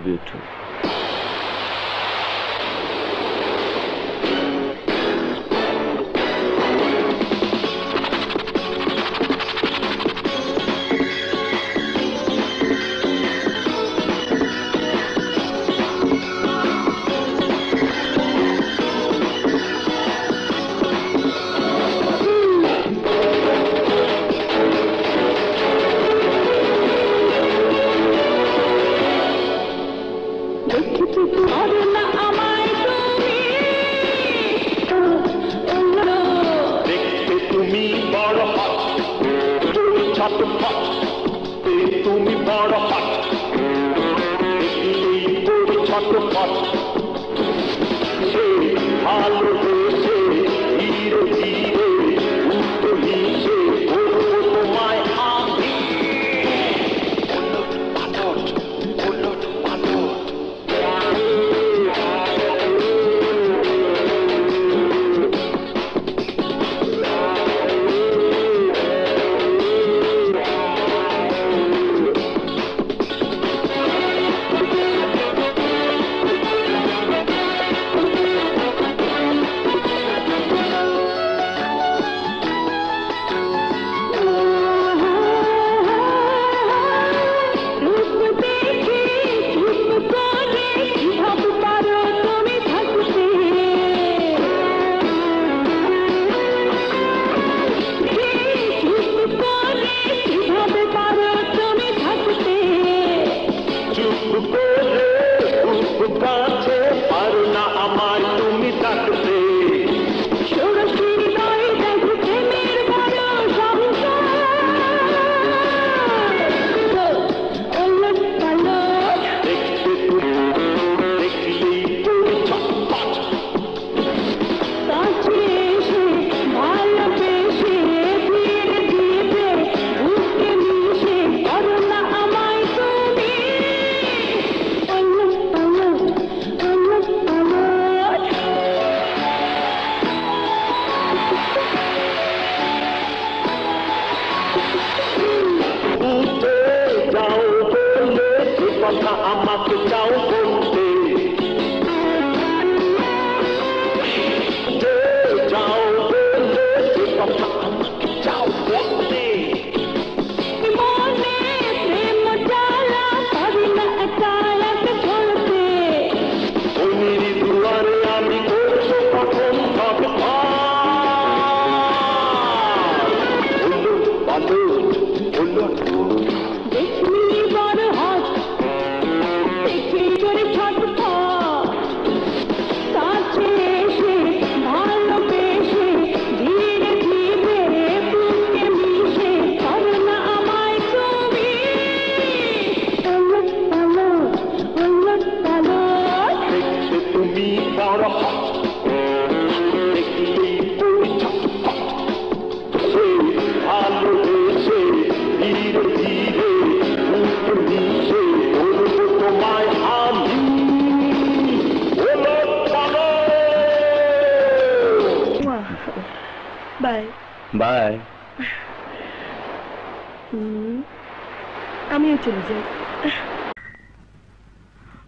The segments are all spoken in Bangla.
Love you two.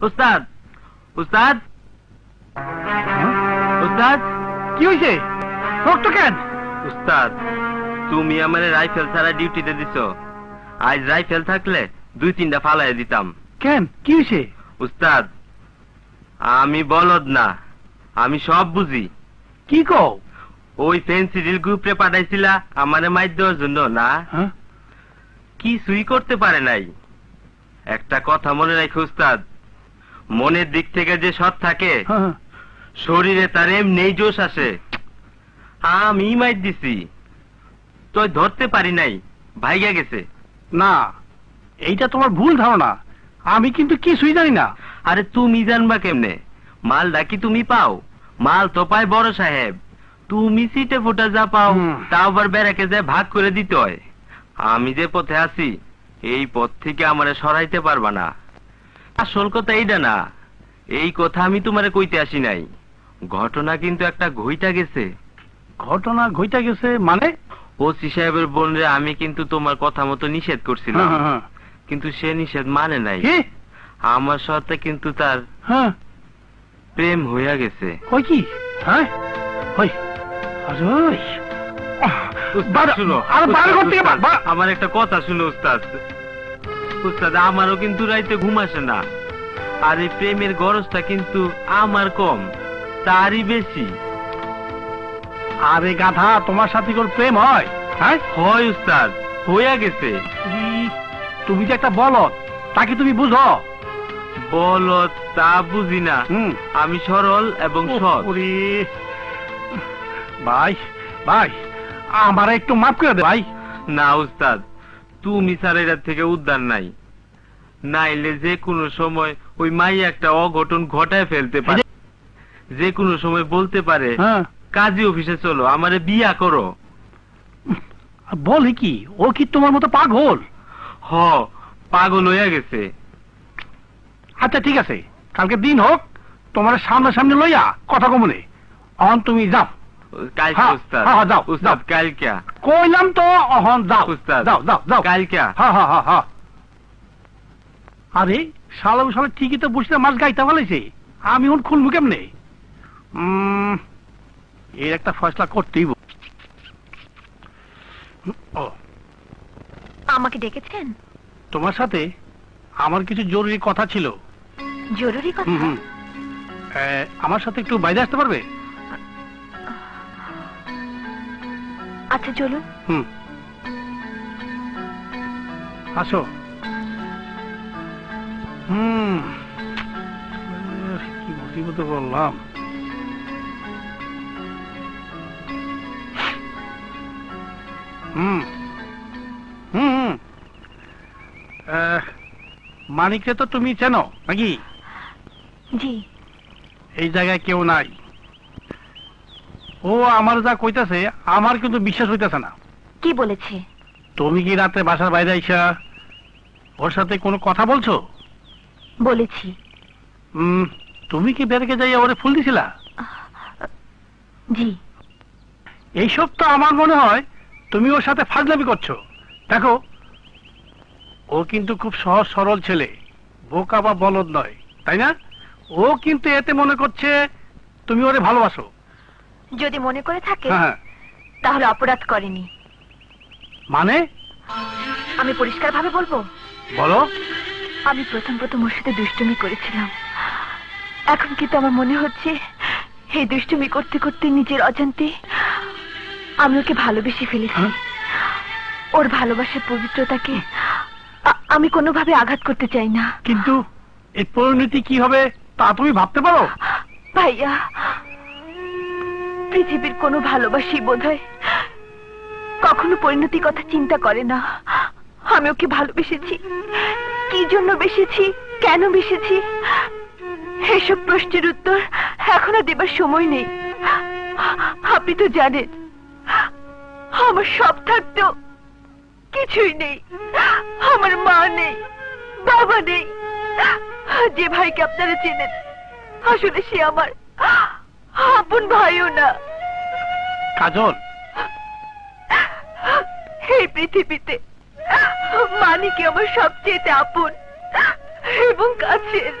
উস্তাদ উস্তাদ উস্তাদ কি হয়েছে? রক্ত কেন? উস্তাদ তুমি আমার রাইফেল ছাড়া ডিউটিতে দিছো। আজ রাইফেল থাকলে 2-3টা ফালাই দিতাম। কেন কি হয়েছে? উস্তাদ আমি বলদ না, আমি সব বুঝি। কি কও? ওই ফেন্সিডিল গ্রুপে পাঠাইছিলা আমারে মাইর দেওয়ার জন্য না? কিছুই করতে পারে নাই। একটা কথা মনে রাখো উস্তাদ, মনের দিক থেকে যে সৎ থাকে শরীরে তার এমনি জোশ আসে। আমি মাইর দিছি, তুই ধরতে পারি নাই, ভাইগা গেছে। না, এইটা তোমার ভুল ধারণা। আমি কিন্তু কিছুই জানি না। আরে তুমি জানবা কেমনে? মাল ডাকি তুমি পাও, মাল তো পায় বড় সাহেব। তুমি সিটে ফোটা যা পাও তা আবার বেড়াকে যায় ভাগ করে দিতে হয়। আমি যে পথে আছি এই পথ থেকে আমারে সরাইতে পারবা না। আসল কথা এইটা না, এই কথা আমি তোমারে কইতে আসি নাই। ঘটনা কিন্তু একটা ঘইটা গেছে। ঘটনা ঘইটা গেছে মানে? ওসি সাহেবের বোনরে আমি কিন্তু তোমার কথা মতো নিষেধ করছিলাম, কিন্তু সে নিষেধ মানে নাই। আমার সাথে কিন্তু তার হ্যাঁ প্রেম হইয়া গেছে। ওই কি? হ্যাঁ ওই আরে উস্তাদ শুনো, আর বার করতে আমার একটা কথা শুনো উস্তাদ। উস্তাদ আমারও কিন্তু রাইতে ঘুম আসে না, আর এই প্রেমের গরজটা কিন্তু আমার কম, তারই বেশি। আরে গাধা, তোমার সাথে কোন প্রেম হয়? হ্যাঁ হয় উস্তাদ, হইয়া গেছে। তুমি যে একটা বলদ, তাকে তুমি বুঝো? বলদ তা বুঝি না, আমি সরল এবং সৎ। ভাই ভাই, আমার একটু মাফ করে দে ভাই। না উস্তাদ, তুমি স্যারের থেকে উদ্ধার নাই, নাইলে যে কোনো সময় ওই মাই একটা অঘটন ঘটায় ফেলতে পারে। যে কোনো সময় বলতে পারে কাজী অফিসে চলো, আমারে বিয়া করো। বলে কি, ও কি তোমার মতো পাগল? হ, পাগল হইয়া গেছে। আচ্ছা ঠিক আছে, কালকে দিন হোক, তোমার সামনাসামনি লইয়া কথা কমনে। অহন তুমি যাও। কালকে উস্তাদ? যাও উস্তাদ কালকে কইলাম তো, অহন যাও উস্তাদ। যাও যাও যাও কালকে। আরে শালা শালা ঠিকই তো বুঝতে মাছ গাইতে বলেছে, আমি ওর খুলবো কেমনে? এর একটা ফয়সলা করতেই। আমাকে ডেকেছেন? তোমার সাথে আমার কিছু জরুরি কথা ছিল। জরুরি কথা? আমার সাথে একটু বাইরে আসতে পারবে? আচ্ছা চলুন। আসো। কি মুসিবতে বললাম। মানিককে তো তুমি চেনো নাকি? জি। এই জায়গায় কেউ নাই। ও আমার যা কইতাছে আমার কিন্তু বিশ্বাস হইতাছে না। কি বলেছে? তুমি কি রাতে বাসার বাইরে আইসা ওর সাথে কোনো কথা বলছো? বলেছি। তুমি কি বেরকে যাইয়া ওরে ফুল দিছিলা? জি। এইসব তো আমার মনে হয় তুমি ওর সাথে ফাজলামি করছো। দেখো, ও কিন্তু খুব সহজ সরল ছেলে, বোকা বা বলদ নয়, তাই না? ও কিন্তু এতে মনে করছে তুমি ওরে ভালোবাসো। যদি মনে করে থাকে তাহলে অপরাধ করেনি। মানে? আমি পরিষ্কার ভাবে বলবো। বলো। আমি প্রথম ওর সাথে দুষ্টুমি করেছিলাম। এখন কিন্তু আমার মনে হচ্ছে এই দুষ্টুমি করতে করতে নিজের অজান্তে আমি ওকে ভালোবেসে ফেলেছি। ওর ভালোবাসার পবিত্রতাকে আমি কোনোভাবে আঘাত করতে চাই না। কিন্তু এর পরিণতি কি হবে তা তুমি ভাবতে পারো? ভাইয়া, পৃথিবীর কোনো ভালোবাসি বোধহয় কখনো পরিণতি কথা চিন্তা করে না। আমি ওকে ভালোবেসেছি, কি জন্য বেসেছি, কেন বেসেছি, এসব প্রশ্নের উত্তর এখনো দেবার সময় নেই। আপনি তো জানেন আমার সব থাকতেও কিছুই নেই। আমার মা নেই, বাবা নেই। যে ভাইকে আপনারা চেনেন আসলে সে আমার আপন ভাইও না। কাজল, এই পৃথিবীতে মানিক আমার সবচেয়ে আপন এবং কাছের।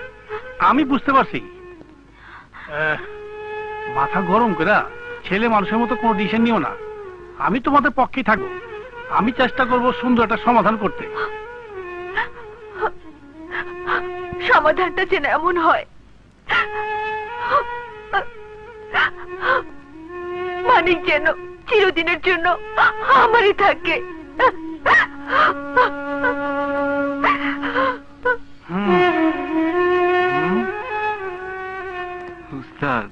আমি বুঝতে পারছি। মাথা গরম করে ছেলে মানুষের মতো কোনো ডিসিশন নিও না। আমি তোমাদের পক্ষেই থাকবো। আমি চেষ্টা করব সুন্দর একটা সমাধান করতে। সমাধানটা যেন এমন হয় মানিক যেন চিরদিনের জন্য আমারই থাকে। উস্তাদ,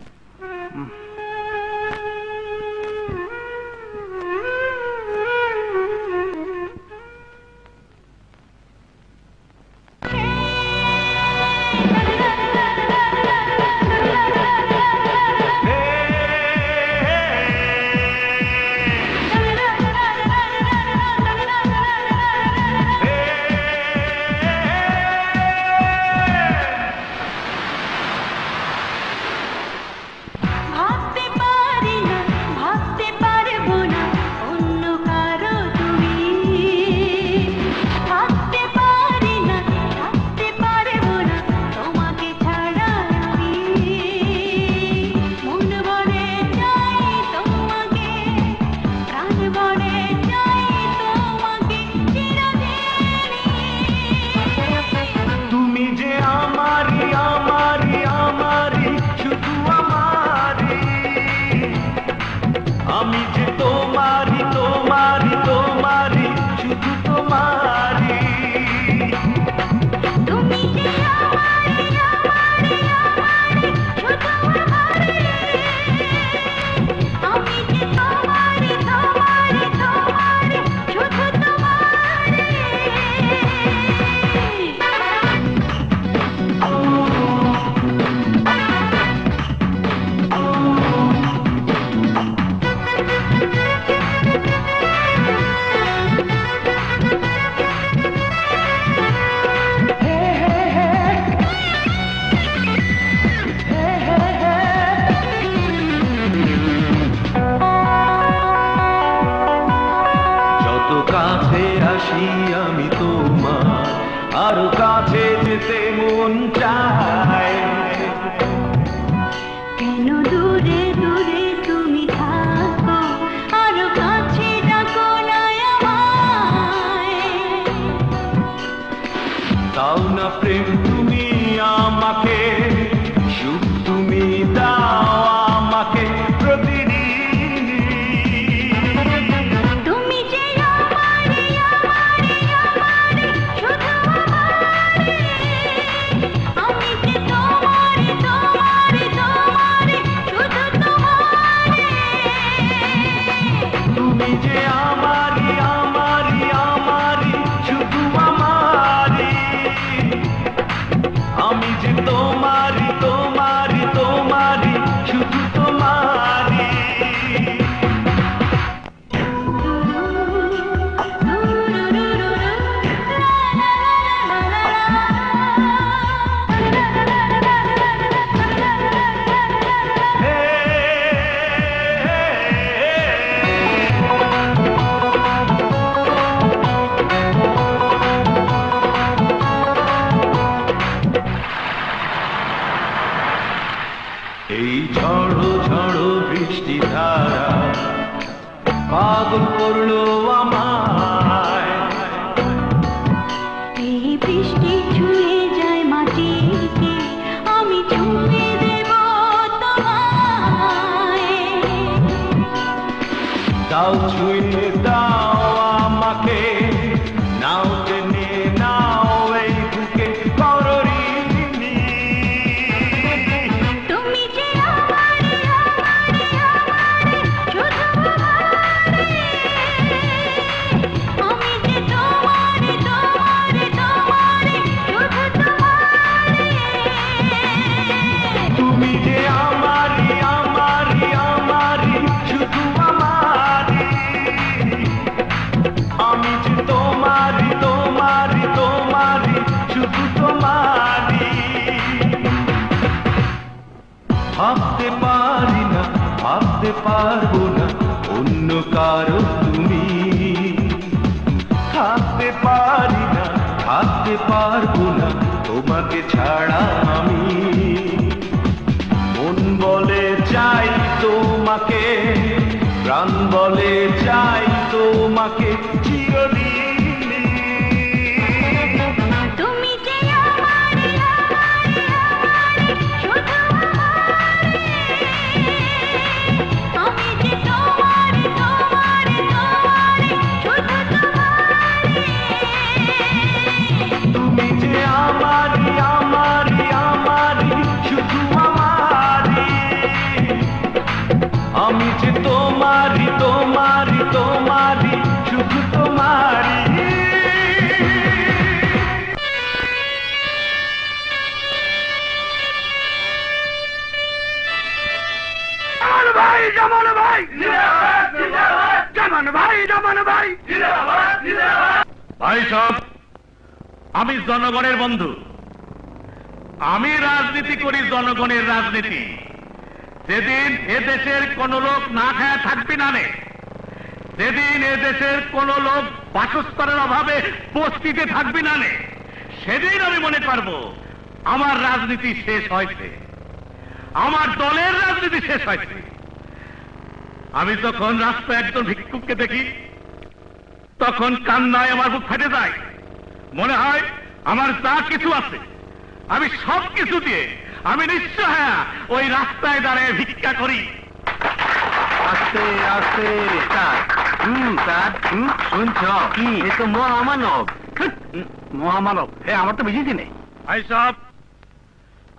কেন দূরে দূরে তুমি থাকো, আরো কাছে ডাকো না আমায়। দাও না প্রেম তুমি আমাকে, সুখ তুমি দাও আমাকে প্রতিদিন। তুমি যে আমারে আমারে আমারে শুধু আমারে, আমি যে তোমারে তোমারে তোমারে শুধু তোমারে। তুমি যে আমারি আমারি আমারি শুধু আমারি, আমি যে তোমারি তোমারি তোমারি শুধু তোমারি। এই ঝড়ো ঝড়ো বৃষ্টি ধারা পাগল করলো আমায়। এই বৃষ্টি ছুঁয়ে যায় মাটিকে, আমি ছুঁয়ে দেব তোমায়। দাও ছুঁয়ে দাও আমাকে, নাও টেনে নাও এই বুকে কররিনি। তুমি যে আমারে আমারে আমারে শুধু আমারে, আমি যে তোমারে তোমারে তোমারে শুধু তোমারে। তুমি যে আমারি আমারি আমারি শুধু আমারি, আমি যে তোমারি তোমারি তোমারি শুধু তোমারি। ভাবতে পারি না ভাবতে পারবো না অন্য কারো তুমি, থাকতে পারি না থাকতে পারবো না তোমাকে ছাড়া আমি। মন বলে চাই তোমাকে, প্রাণ বলে চাই তোমাকে চিরদিন। তুমি যে আমারে আমারে আমারে শুধু আমারে, আমি যে তোমারে তোমারে তোমারে শুধু তোমারে। তুমি যে আমারি আমারি আমারি শুধু আমারি, আমি যে তোমারি তোমারি তোমারি শুধু তোমারি। জামান ভাই জামান ভাই জামান ভাই জামান ভাই। ভাই সব, আমি জনগণের বন্ধু, আমি রাজনীতি করি জনগণের রাজনীতি। যেদিন এদেশের কোন লোক না খায় থাকবি না নে, যেদিন এদেশের কোন লোক বাসস্থানের অভাবে বস্তিতে থাকবি না নে, সেদিন আমি মনে করবো আমার রাজনীতি শেষ হয়েছে, আমার দলের রাজনীতি শেষ হয়েছে। আমি যখন রাস্তায় একজন ভিক্ষুককে দেখি তখন কান্নায় আমার বুক ফেটে যায়। মনে হয় আমার যা কিছু আছে আমি সব কিছু দিয়ে আমি নিঃসহায়া ওই রাস্তায় দাঁড়িয়ে ভিক্ষা করি। আস্তে আস্তে স্যার। স্যার শুনছ কি, এ তো মহামানব। মহামানব আমার তো বেশি নেই। ভাই সব,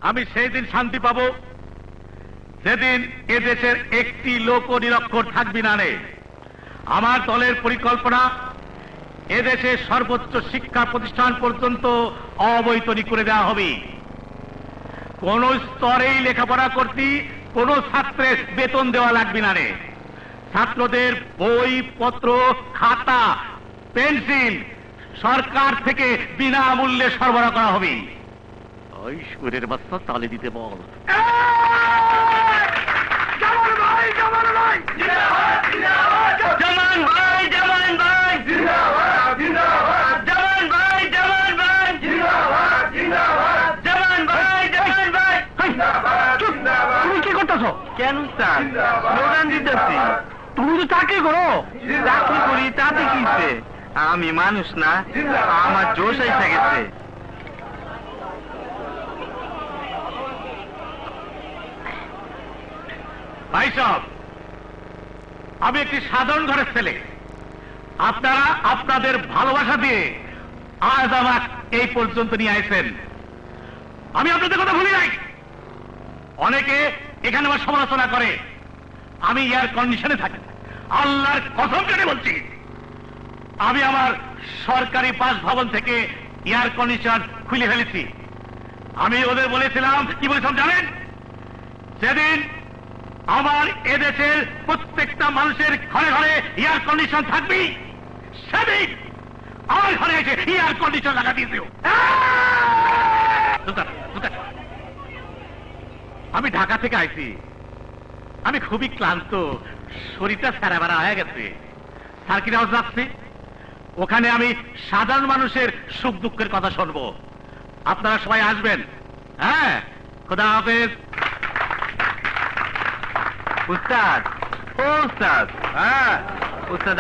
আমি সেই দিন শান্তি পাবো যেদিন এদেশের একটি লোক নিরক্ষর থাকবি না রে। আমার দলের পরিকল্পনা এদেশে সর্বোচ্চ শিক্ষা প্রতিষ্ঠান পর্যন্ত অবৈতনিক করে দেওয়া হবে। কোন স্তরেই লেখাপড়া করতে কোন ছাত্রের বেতন দেওয়া লাগবে না রে। ছাত্রদের বই পত্র খাতা পেন্সিল সরকার থেকে বিনামূল্যে সরবরাহ করা হবে। ওই সুরের বাচ্চা তালে দিতে বল। জামান ভাই জামান ভাই জামান ভাই জামান ভাই জামান ভাই জামান ভাই জামান ভাই জামান ভাই। তুমি কি করতে দিতেছো? কেন উস্তাদ? স্লোগান দিতেছি। তুমি তো চাকরি করো। চাকরি করি তাতে কিছে? আমি মানুষ না, আমার জোশ এসে গেছে। ভাই সাহেব, আমি একটি সাধারণ ঘরের ছেলে। আপনারা আপনাদের ভালোবাসা দিয়ে আজ আমার এই পর্যন্ত নিয়ে আসেন। আমি আপনাদের কথা ভুলি নাই। অনেকে এখানে আমার সমালোচনা করে, আমি এয়ার কন্ডিশনে থাকি। আল্লাহর কসম কেটে বলছি, আমি আমার সরকারি বাসভবন থেকে এয়ার কন্ডিশন খুলে ফেলেছি। আমি ওদের বলেছিলাম, কি বলেছিলাম জানেন? যেদিন আমার এদেশের প্রত্যেকটা মানুষের ঘরে ঘরে এয়ার কন্ডিশন থাকবি, সেদিন আমার ঘরে এসে এয়ার কন্ডিশন লাগা দিয়েছে। আমি ঢাকা থেকে আইছি, আমি খুবই ক্লান্ত, শরীরটা সারা বেড়া হয়ে গেছে। সার্কিট হাউস যাচ্ছি, ওখানে আমি সাধারণ মানুষের সুখ দুঃখের কথা শুনবো। আপনারা সবাই আসবেন। হ্যাঁ, খোদা হাফেজ। উস্তাদ, ও উস্তাদ। হ্যাঁ উস্তাদ,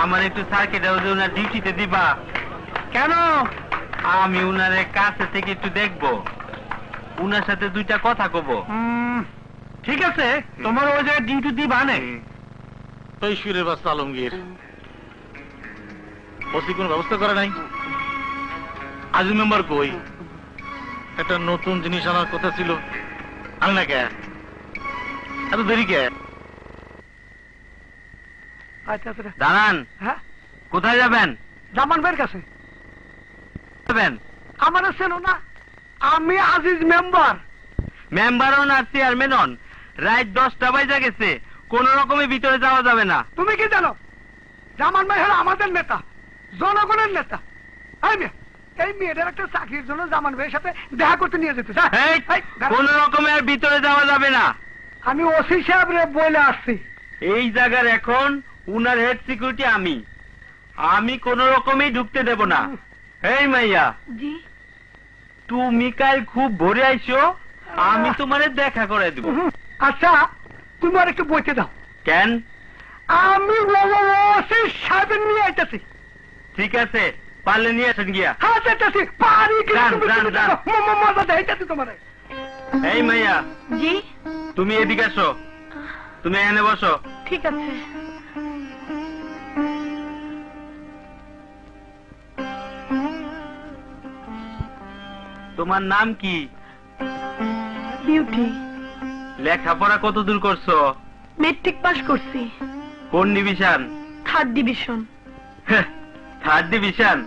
আমার একটু সার্কিট হাউসে উনার ডিউটিতে দিবা। কেন? আমি উনারের কাছে থেকে একটু দেখবো, উনার সাথে দুইটা কথা কব। ঠিক আছে, তোমার ওই জায়গায় ডিউটি দিবা নে। এই সুরের বাস্তা আলমগীর, ওসি কোন ব্যবস্থা করে নাই? আজি মেম্বার কই? একটা নতুন জিনিস আনার কথা ছিল, আন না কে? এত দেরি কে? আচ্ছা আচ্ছা। দাঁড়ান। হ্যাঁ, কোথায় যাবেন? জামান ভাইয়ের কাছে। যাবেন? আমার চেনো না? আমি আজিজ মেম্বার। মেম্বার হন আর চেয়ারম্যান হন, রাত 10টা বাজে গেছে, কোন রকমের ভিতরে যাওয়া যাবে না। তুমি কি জানো? জামান ভাই হলো আমাদের নেতা, জনগণের নেতা। এই মেয়েটার একটা চাকরির জন্য জামান ভাইয়ের সাথে দেখা করতে নিয়ে যেতে চাই। কোন রকমের ভিতরে যাওয়া যাবে না। আমি ওসি সাহেব রে বলে আসছি, এই জায়গার এখন উনার হেড সিকিউরিটি আমি কোন রকমেই ঢুকতে দেব না। এই মাইয়া, জি। তুমি কাল খুব ভোরে আইছো, আমি তোমারে দেখা করে দেব। আচ্ছা, তুমি আর একটু বইতে দাও। কেন? আমি ওসি সাহেব নিয়ে আইতেছি। ঠিক আছে, পারলে নিয়ে আসেন গিয়া। হ্যাঁ, যেতেছি। পারি কি? যান, যান, যান। মজা দেখাইতেছি তোমার। এই মাইয়া, জি, তুমি এদিকে আসো, তুমি এখানে বসো। ঠিক আছে। তোমার নাম কি? বিউটি। লেখাপড়া কত দূর করছো? মেট্রিক পাস করছি, কোন division? 3rd division. 3rd division?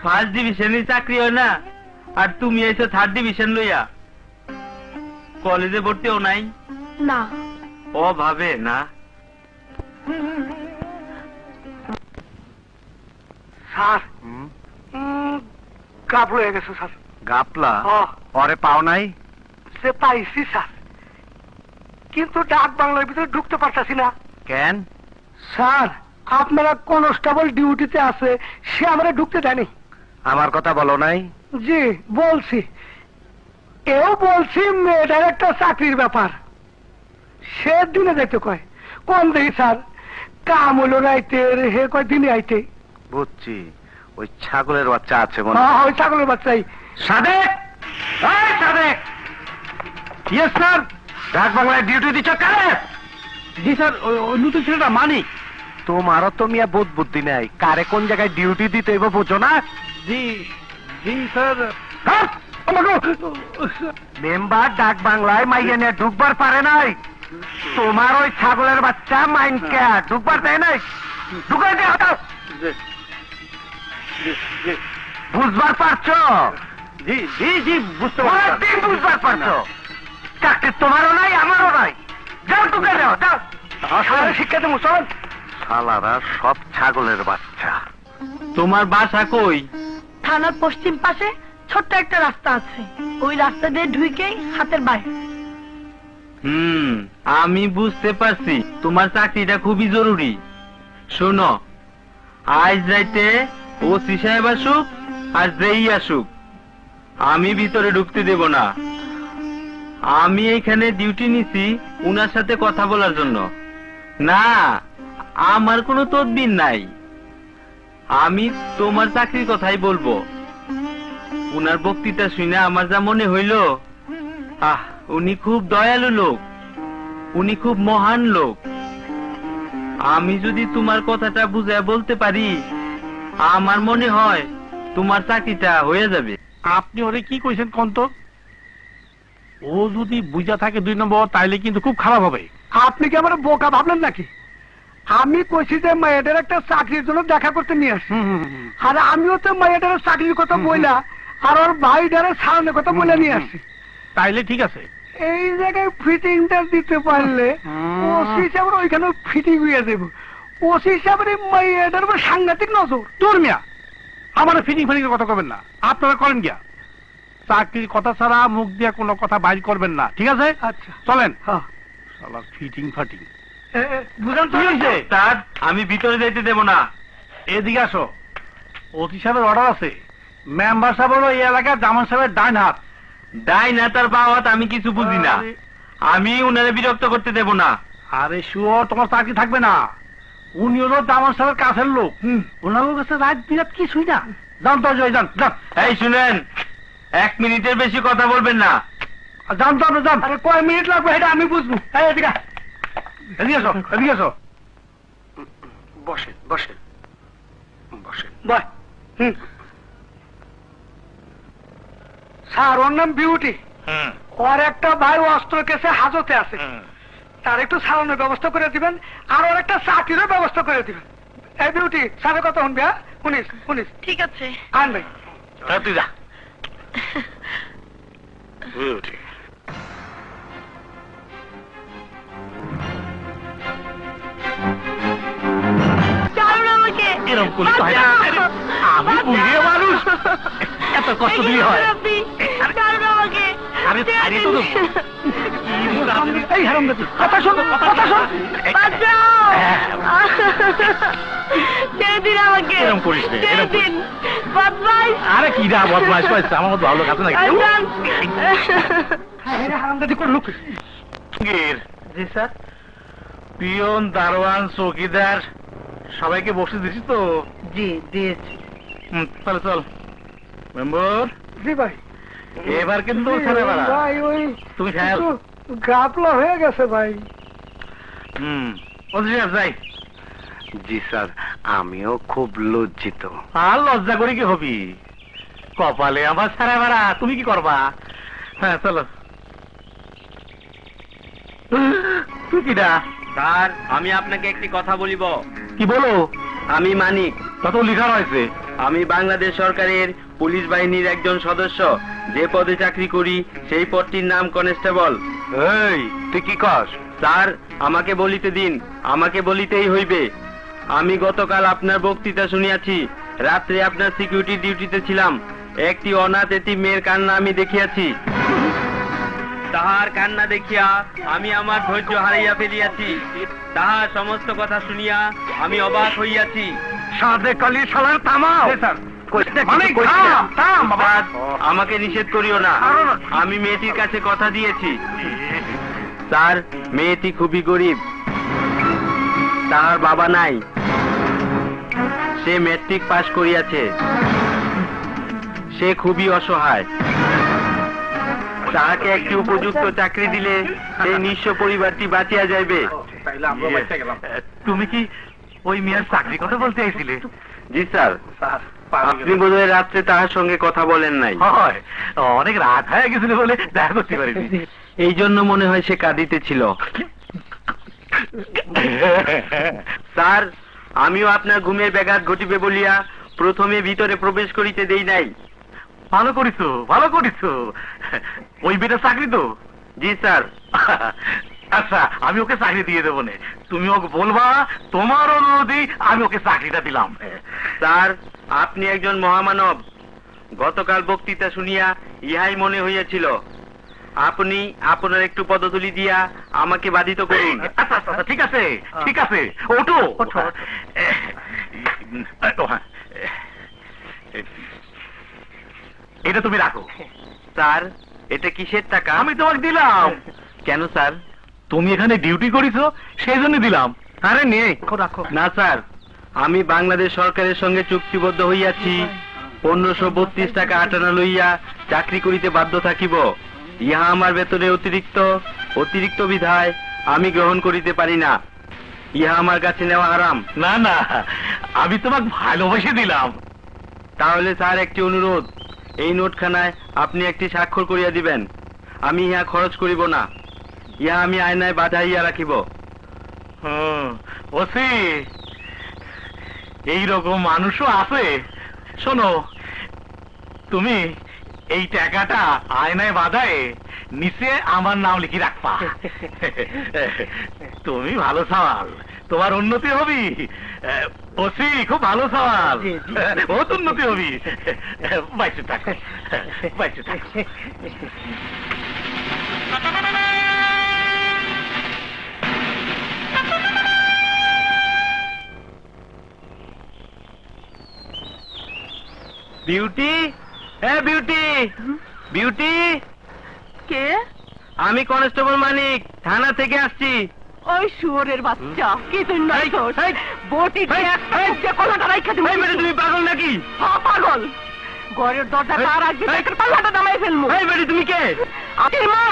1st ডিভিশনের চাকরি হয় না, আর তুমি এসো 3rd ডিভিশন লইয়া। কলেজে ভর্তিও নাই? না। ও ভাবে না। স্যার, গাবলো হয়ে গেছে স্যার। গাপলা? হ্যাঁ। পরে পাও নাই? সে পাইছি স্যার, কিন্তু ডাক বাংলার ভিতরে ঢুকতে পারতাছি না। কেন? স্যার, আপনারা কনস্টেবল ডিউটিতে আছে, সে আমরা ঢুকতে দেয়নি। আমার কথা বলো নাই? জি বলছি, এও বলছি মেয়েটার একটা চাকরির ব্যাপার, সে দিনে যাইতে কয়। কোন দেখি স্যার, কাম হলো রাইতে, হে কয় দিনে আইতে। বুঝছি, ওই ছাগলের বাচ্চা আছে মনে। হ্যাঁ, ওই ছাগলের বাচ্চাই। সাদেক, এই সাদেক। Yes sir. ডাক বাংলায় ডিউটি দিচ্ছ কারে? জি স্যার, ওই নতুন ছেলেটা মানিক। তোমারও তো মিয়া বোধ বুদ্ধি নাই, কারে কোন জায়গায় ডিউটি দিতে হইব বোঝো না? জি জি স্যার। মেম্বার ডাক বাংলায় মাইয়া নিয়ে ঢুকবার পারে নাই, তোমার ওই ছাগলের বাচ্চা মাইনকে ঢুকবার দেয় নাই। ঢুকাই দে, হঠাৎ বুঝবার পারছো? জি জি জি, বুঝতে অনেকদিন বুঝবার পারছো। চাকরি তোমারও নাই, আমারও নাই। যাও ঢুকে যাও, যাও। শিক্ষা দেবো চল। শালারা সব ছাগলের বাচ্চা। তোমার বাসা কই? থানার পশ্চিম পাশে ছোট্ট একটা রাস্তা আছে, ওই রাস্তা দিয়ে ঢুকেই হাতের বাইরে। আমি বুঝতে পারছি তোমার চাকরিটা খুবই জরুরি। শোনো, আজ রাইতে ওসি সাহেব আসুক আর যেই আসুক, আমি ভিতরে ঢুকতে দেব না। আমি এখানে ডিউটি নিছি উনার সাথে কথা বলার জন্য। না, আমার কোনো তদবির নাই। আমি তোমার চাকরির কথাই বলবো। উনার বক্তৃতা শুনে আমার যা মনে হইল, উনি খুব দয়ালু লোক, উনি খুব মহান লোক। আমি যদি তোমার কথাটা বুঝে বলতে পারি, আমার মনে হয় তোমার চাকরিটা হয়ে যাবে। আপনি ওরে কি কইছেন কন্ত? ও যদি বুঝা থাকে 2 নম্বর, তাইলে কিন্তু খুব খারাপ হবে। আপনি কি আমার বোকা ভাবলেন নাকি? আমি কইছি যে মেয়েটার একটা চাকরির জন্য দেখা করতে নিয়ে আসি, আর আমিও তো মেয়েটার চাকরির কথা বইলা আর ওর ভাইটারে সামনে কথা বলে নিয়ে আসছি। তাইলে ঠিক আছে। এই জায়গায় ফিটিংটা দিতে পারলে ওসি হিসাবে ওইখানে ফিটিং হয়ে দেব। ওসি হিসাবে মেয়েটার উপর সাংঘাতিক নজর। তোর মিয়া আমার ফিটিং ফিটিং কথা করবেন না। আপনারা করেন গিয়া, চাকরির কথা ছাড়া মুখ দিয়ে কোনো কথা বাইর করবেন না, ঠিক আছে? আচ্ছা চলেন। হ্যাঁ, শালা ফিটিং ফাটিং। বুঝান কি হয়েছে? স্যার, আমি ভিতরে যাইতে দেব না। এদিকে আসো। ওসি সাহেবের অর্ডার আছে। মেম্বার সাহেব হলো এই এলাকার জামান সাহেবের ডাইন হাত। ডাইন হাত আর বাম হাত আমি কিছু বুঝি না। আমি উনারে বিরক্ত করতে দেব না। আরে শুয়োর, তোমার চাকরি থাকবে না। উনি হলো জামান সাহেবের কাছের লোক। ওনার কাছে রাত বিরাট কিছুই না। যান তো, যান যান। এই শুনেন, 1 মিনিটের বেশি কথা বলবেন না। যান তো আপনি, যান। আরে কয় মিনিট লাগবে এটা আমি বুঝবো। এদিকে এদিকে আসো, এদিকে আসো। বসেন বসেন বসেন। বাহ, স্যার ওর নাম বিউটি। ওর একটা ভাই অস্ত্র কেসে হাজতে আছে, তার একটু সারানোর ব্যবস্থা করে দিবেন, আর ওর একটা চাকরিরও ব্যবস্থা করে দিবেন। এই বিউটি, স্যারের কথা শুনবি? শুনিস? ঠিক আছে। আন ভাই। তুই যা। ছাড়ুন আমাকে। এরকম করলে তো হয় না। আমি বুড়িয়ে মানুষ, এত কষ্ট দিলে হয়? ছাড়ুন আমাকে। আরে ছাড়িয়ে তো দেবো। এই হারামজাদি, কথা শোন, কথা শোন। বাঁচাও। ছেড়ে দিন আমাকে। এরকম করিস নে, ছেড়ে এরকম করিস। দিন। বদমাইশ। আরে কি না বদমাইশ পাইছে, আমার মতো ভালো কাছে নাকি? আজান। হারামজাদি কোন লোক? জি স্যার। পিয়ন, দারোয়ান, চৌকিদার সবাইকে বসে দিছিস তো? জি দিয়েছি। তাহলে চল মেম্বার। জি ভাই। এবার কিন্তু ছেড়ে বেড়া। ভাই ওই তুমি খেয়াল। গাপলা হয়ে গেছে ভাই। যাই। জি স্যার, আমিও খুব লজ্জিত। আর লজ্জা করে কি হবি? কপালে আমার ছেড়ে বেড়া, তুমি কি করবা? হ্যাঁ চলো। তুই কিডা? স্যার, আমি আপনাকে একটি কথা বলিব। কি বলো? আমি মানিক। কত লিখা রয়েছে? আমি বাংলাদেশ সরকারের পুলিশ বাহিনীর একজন সদস্য। যে পদে চাকরি করি সেই পদটির নাম কনস্টেবল। এই তুই কি কস? স্যার, আমাকে বলিতে দিন, আমাকে বলিতেই হইবে। আমি গতকাল আপনার বক্তৃতা শুনিয়াছি। রাত্রে আপনার সিকিউরিটি ডিউটিতে ছিলাম। একটি অনাথ এতিম মেয়ের কান্না আমি দেখিয়াছি। তাহার কান্না দেখিয়া আমি আমার ধৈর্য হারাইয়া ফেলিয়াছি। তাহার সমস্ত কথা শুনিয়া আমি অবাক হইয়াছি। সাদে কালি শালার থামাও। মানে আমাকে নিষেধ করিও না। আমি মেয়েটির কাছে কথা দিয়েছি। স্যার, মেয়েটি খুবই গরিব, তাহার বাবা নাই। সে ম্যাট্রিক পাশ করিয়াছে। সে খুবই অসহায়। তাহাকে একটি উপযুক্ত চাকরি দিলে সেই নিঃস্ব পরিবারটি বাঁচিয়া যাইবে। তুমি কি ওই মেয়ের চাকরি কথা বলতে চাইছিলে? জি স্যার। আপনি বোধহয় রাত্রে তাহার সঙ্গে কথা বলেন নাই। হয়, অনেক রাত হয়ে গেছিল বলে দেখা করতে পারিনি। এই জন্য মনে হয় সে কাঁদিতেছিল। স্যার, আমিও আপনার ঘুমের ব্যাঘাত ঘটিবে বলিয়া প্রথমে ভিতরে প্রবেশ করিতে দেই নাই। ভালো করিছো, ভালো করিছো। ওই বেটা চাকরি তো? জি স্যার। আচ্ছা, আমি ওকে চাকরি দিয়ে দেবো নে। তুমি ওকে বলবা তোমার অনুরোধে আমি ওকে চাকরিটা দিলাম। স্যার, আপনি একজন মহামানব। গতকাল বক্তৃতা শুনিয়া ইহাই মনে হইয়াছিল। আপনি আপনার একটু পদতুলি দিয়া আমাকে বাধিত করুন। আচ্ছা আচ্ছা, ঠিক আছে ঠিক আছে, ওঠো ওঠো। এটা তুমি রাখো। স্যার, এটা কিসের টাকা? আমি তোমাকে দিলাম। কেন স্যার? তুমি এখানে ডিউটি করিছো, সেই জন্য দিলাম। আরে নে। রাখো। না স্যার, আমি বাংলাদেশ সরকারের সঙ্গে চুক্তিবদ্ধ হইয়াছি 1532 টাকা আটানা লইয়া চাকরি করিতে বাধ্য থাকিব। ইহা আমার বেতনে অতিরিক্ত বিধায় আমি গ্রহণ করিতে পারি না। ইহা আমার কাছে নেওয়া হারাম। না না, আমি তোমাকে ভালোবেসে দিলাম। তাহলে স্যার একটি অনুরোধ, এই নোটখানায় আপনি একটি স্বাক্ষর করিয়া দিবেন। আমি ইহা খরচ করিব না, ইহা আমি আয়নায় বাঁধাইয়া রাখিব। ওসি, এইরকম মানুষও আছে। শোনো, তুমি এই টাকাটা আয়নায় বাঁধায় নিচে আমার নাম লিখে রাখবা। তুমি ভালো সওয়াল, তোমার উন্নতি হবি। ওসি খুব ভালো সওয়াল, বহুত উন্নতি হবি। বাইশে টাকা, বাইশে টাকা। বিউটি, বিউটি, বিউটি, কে? আমি কনস্টেবল মানিক, থানা থেকে আসছি। ওই শুয়োরের বাচ্চা, কি তুই নাইছস? এই, বটি এই, এই, যে কলাটা রাইখা দিবি। এই বেটা, তুমি পাগল নাকি? হ্যাঁ, পাগল। ঘরের দরজা কার আসবে, এই, তোর পাল্লাটা নামাই ফেলমু। এই বেটি, তুমি কে? আমি মা।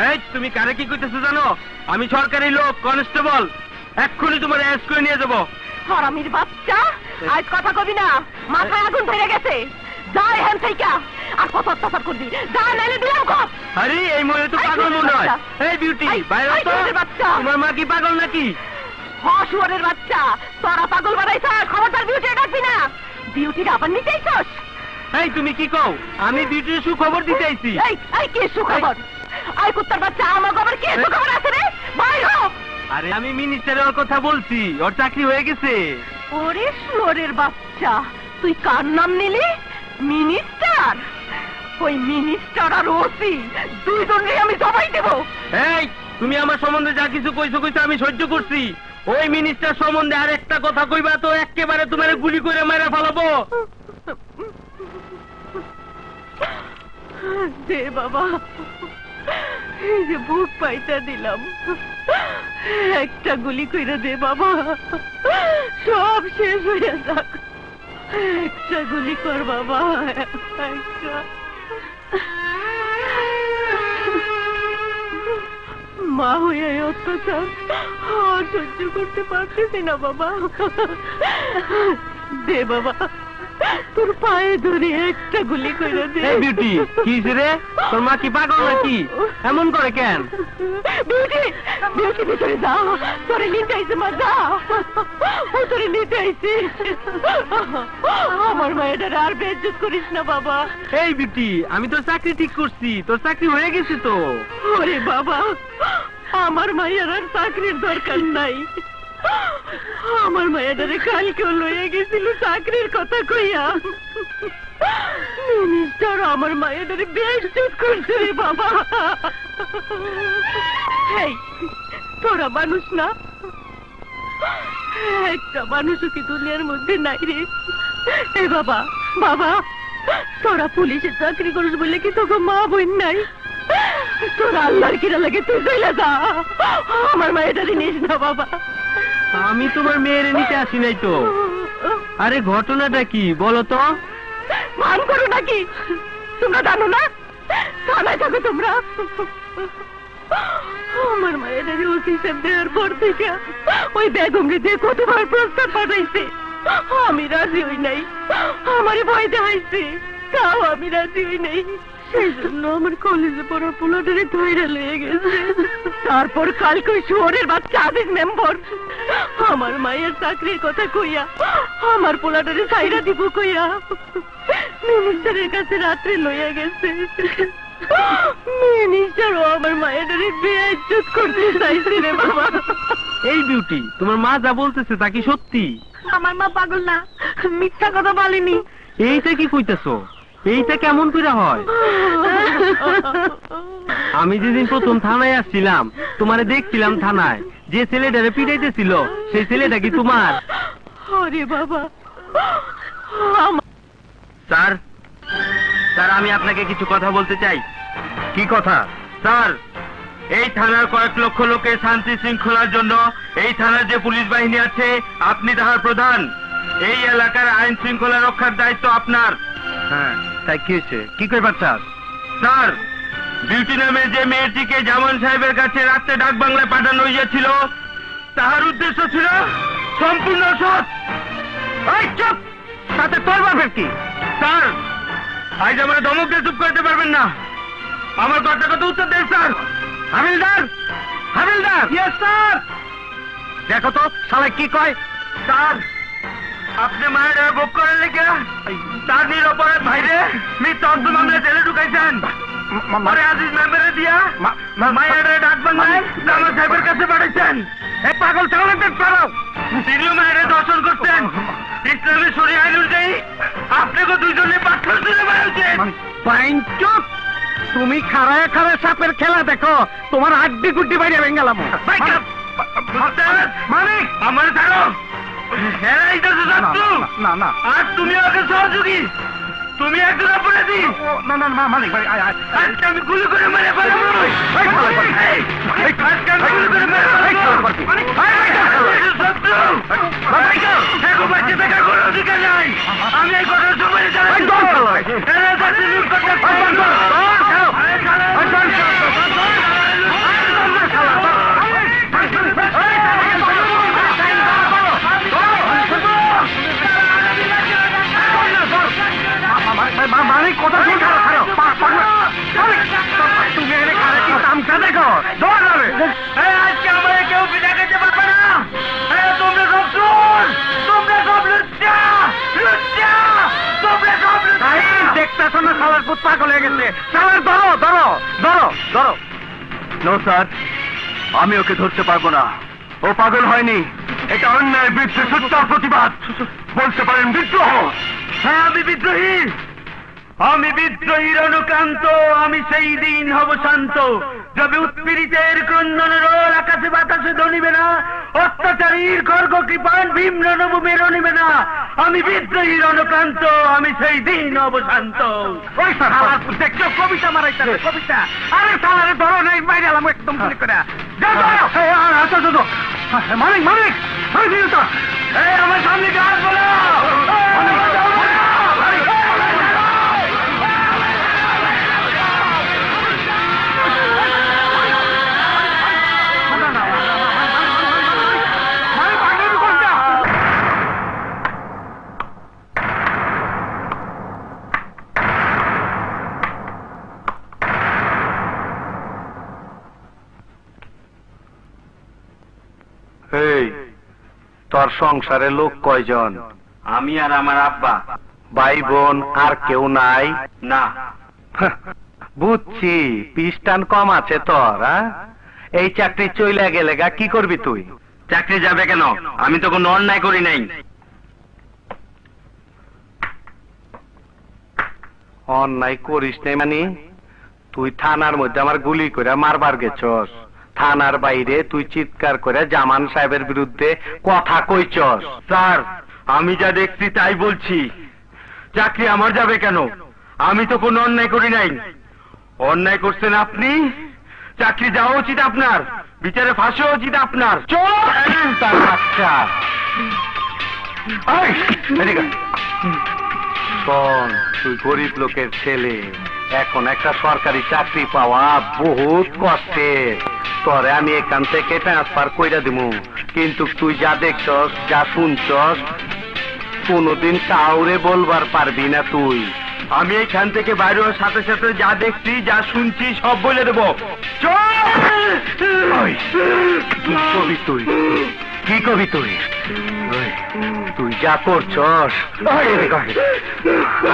এই, তুমি কারে কি কইতেছো জানো? আমি সরকারি লোক, কনস্টেবল। এক্ষুনি তোমার অ্যারেস্ট করে নিয়ে যাবো। হারামির বাচ্চা, আজ কথা কবি না, মাথায় আগুন ধরে গেছে। যা এখান থেকে, আর কত অত্যাচার করবি, যা নাইলে দিলাম কপ। আরে এই মনে তো পাগল মনে হয়। এই বিউটি, বাইরে তো। বাচ্চা, তোমার মা কি পাগল নাকি? শুয়োরের বাচ্চা, তোরা পাগল বানাইছ। খবরদার বিউটি ডাকবি না। বিউটির আবার নিতে আইছস? এই তুমি কি কও? আমি বিউটির সুখবর দিতে আইছি। এই কে সুখবর? আই কুত্তার বাচ্চা, আমার খবর কে সুখবর আছে রে? বাইরে হ। আরে আমি মিনিস্টারের কথা বলছি, ওর চাকরি হয়ে গেছে। ওরে শুয়োরের বাচ্চা, তুই কার নাম নিলি? মিনিস্টার? ওই মিনিস্টার আর ওসি দুইজনকে আমি জবাই দেব। এই, তুমি আমার সম্বন্ধে যা কিছু কইছো আমি সহ্য করছি। ওই মিনিস্টার সম্বন্ধে আর একটা কথা কইবা তো একেবারে তোমার গুলি করে মেরে ফেলাবো। দে বাবা, এই যে বুক পাইটা দিলাম, একটা গুলি কইরা দে বাবা, সব শেষ হয়ে যাক। একটা গুলি কর বাবা, একটা। মা হয়ে অত্যাচার আর সহ্য করতে পারতেছি না বাবা। দে বাবা, তোর পায়ে ধরে একটা গুলি করে দে। এই বিউটি, কি রে? তোর মা কি পাগল নাকি? এমন করে কেন? বিউটি, বিউটি ভিতরে যা, তোরে নিতে আইছে মা, যা। ও তোরে নিতে আইছে। আমার মায়ের আর বেজ্জত করিস না বাবা। এই বিউটি, আমি তোর চাকরি ঠিক করছি, তোর চাকরি হয়ে গেছে তো। ওরে বাবা, আমার মায়ের আর চাকরির দরকার নাই। আমার মায়েরারে কালকেও লইয়া গেছিল চাকরির কথা কইয়া। মিনিস্টার আমার মায়েরারে বেজ্জত করছে রে বাবা। এই, তোরা মানুষ না? একটা মানুষও কি দুনিয়ার মধ্যে নাই রে? এ বাবা, বাবা, তোরা পুলিশের চাকরি করিস বলে কি তোকে মা বোন নাই? তোরা আল্লাহর কিরা লাগে, তুই চলে যা। আমার মায়েরারে নিস না বাবা। আমি তোমার মেয়েরে নিতে আসি নাই তো। আরে ঘটনাটা কি বলো তো? মান করো নাকি? তোমরা জানো না? থানায় থাকো তোমরা। আমার মায়ের ওসি সাহেব দেওয়ার পর থেকে ওই বেগমকে দিয়ে কতবার প্রস্তাব পাঠাইছে, আমি রাজি হই নাই। আমারে ভয় দেখাইছে, তাও আমি রাজি হই নাই। সেই জন্য আমার কলেজে পড়া পোলাটারে ধৈর্য লেগে গেছে। তারপর কালকে ওই শুয়োরের বাচ্চা আদিস মেম্বার আমার মায়ের চাকরির কথা কইয়া আমার পোলাটারে ছাইরা দিব কইয়া মিনিস্টারের কাছে রাত্রে লইয়া গেছে। মিনিস্টারও আমার মায়েরারে বেইজ্জত করতে চাইছে রে বাবা। এই বিউটি, তোমার মা যা বলতেছে তা কি সত্যি? আমার মা পাগল না, মিথ্যা কথা বলেনি। এইটা কি কইতেছো? এইটা কেমন করে হয়? আমি যেদিন প্রথম থানায় আসছিলাম, তোমারে দেখছিলাম থানায়, যে ছেলেটারে পিটাইতেছিল সেই ছেলেটা কি তোমার? আরে বাবা, স্যার, স্যার, আমি আপনাকে কিছু কথা বলতে চাই। কি কথা? স্যার, এই থানার কয়েক লক্ষ লোকের শান্তি শৃঙ্খলার জন্য এই থানার যে পুলিশ বাহিনী আছে, আপনি তাহার প্রধান। এই এলাকার আইন শৃঙ্খলা রক্ষার দায়িত্ব আপনার। হ্যাঁ, তাই কি হয়েছে? কি করবার চাস? স্যার, বিউটি নামে যে মেয়েটিকে জামান সাহেবের কাছে রাত্রে ডাক বাংলায় পাঠানো হইয়াছিল, তাহার উদ্দেশ্য ছিল সম্পূর্ণ সৎ। চুপ! তাতে তোর বাপের কি? স্যার, আজ আমরা ধমক দিয়ে চুপ করতে পারবেন না। আমার কথা কথা উত্তর দেন স্যার। হাবিলদার! হাবিলদার! Yes sir. দেখো তো শালা কি কয়। স্যার, আপনি মায়ের ভোগ করেন লেগে তার নিরপরাধ ভাইরে মিথ্যা অর্থ মামলায় জেলে ঢুকাইছেন। পরে আজিজ মেম্বারে দিয়া মায়ের ডাক বাংলায় জামান সাহেবের কাছে পাঠাইছেন। এই পাগল চালাতে পারো। তিনিও মায়ের দর্শন করতেন। ইসলামী শরীয়ত আইন অনুযায়ী আপনাকে দুইজনে পাথর তুলে মারছেন। বাইন চুপ! তুমি খাড়ায় খাড়ায় সাপের খেলা দেখো, তোমার আড্ডি গুড্ডি বাইরে ভেঙ্গালাম। মালিক, আমার ছাড়ো। এরাই তো শত্রু। না না আর তুমি ওকে সহযোগী। তুমি একজন অপরাধী। না না না মালিক ভাই, আজকে আমি গুলি করে মেরে ফেলবো। আজকে আমি গুলি করে মেরে ফেলবো। শত্রু, এখন বাচ্চা থাকার কোনো অধিকার নাই। আমি এই কথা সময় মালিক কথা শুন। তুমি এনে খারে কি তামসা দেখো? আজকে আমাকে কেউ বিদা করতে পারবে না। তোমরা সব চোর, তোমরা সব লুচ্চা, লুচ্চা, তোমরা সব দেখতেছো না শালার পুত পাগল হয়ে গেছে। শালার ধরো ধরো ধরো ধরো। নো স্যার, আমি ওকে ধরতে পারবো না। ও পাগল হয়নি, এটা অন্যায় বিরুদ্ধে সত্যার প্রতিবাদ। বলতে পারেন বিদ্রোহ। হ্যাঁ, আমি বিদ্রোহী। আমি বিদ্রোহীর অনুক্রান্ত। আমি সেই দিন হব শান্ত, যবে উৎপীড়িতের ক্রন্দন রোল আকাশে বাতাসে ধনিবে না, অত্যাচারীর খর্গ কৃপান ভীম রণভূমে রণিবে না। আমি বিদ্রোহীর অনুক্রান্ত। আমি সেই দিন হব শান্ত। ওই শালার পুত দেখছো কবিতা মারাইতে কবিতা। আরে শালারে ধরো নাই বাইরে আলাম একদম গুলি করে। আচ্ছা আচ্ছা মালিক মালিক আমার সামনে হাত বলো। এই তোর সংসারে লোক কয়জন? আমি আর আমার আব্বা। ভাই বোন আর কেউ নাই? না। বুঝছি, পিস্টান কম আছে তোর। এই চাকরি চইলা গেলে গা কি করবি তুই? চাকরি যাবে কেন? আমি তো কোনো অন্যায় করি নাই। অন্যায় করিস নাই মানে? তুই থানার মধ্যে আমার গুলি করে মারবার গেছস, থানার বাইরে তুই চিৎকার করে জামান সাহেবের বিরুদ্ধে কথা কইছস। স্যার, আমি যা দেখছি তাই বলছি। চাকরি আমার যাবে কেন? আমি তো কোনো অন্যায় করি নাই। অন্যায় করছেন আপনি। চাকরি যাওয়া উচিত আপনার, বিচারে ফাঁসা উচিত আপনার। তার বাচ্চা শোন, তুই গরিব লোকের ছেলে, এখন একটা সরকারি চাকরি পাওয়া বহুত কষ্টের। তোরে আমি এখান থেকে ট্রান্সফার কইরা দিমু, কিন্তু তুই যা দেখছস যা শুনছস কোনদিন কাউরে বলবার পারবি না তুই। আমি এইখান থেকে বাইরে হওয়ার সাথে সাথে যা দেখছি যা শুনছি সব বলে দেবো। কি কবি তুই? কি কবি তুই? তুই যা করছস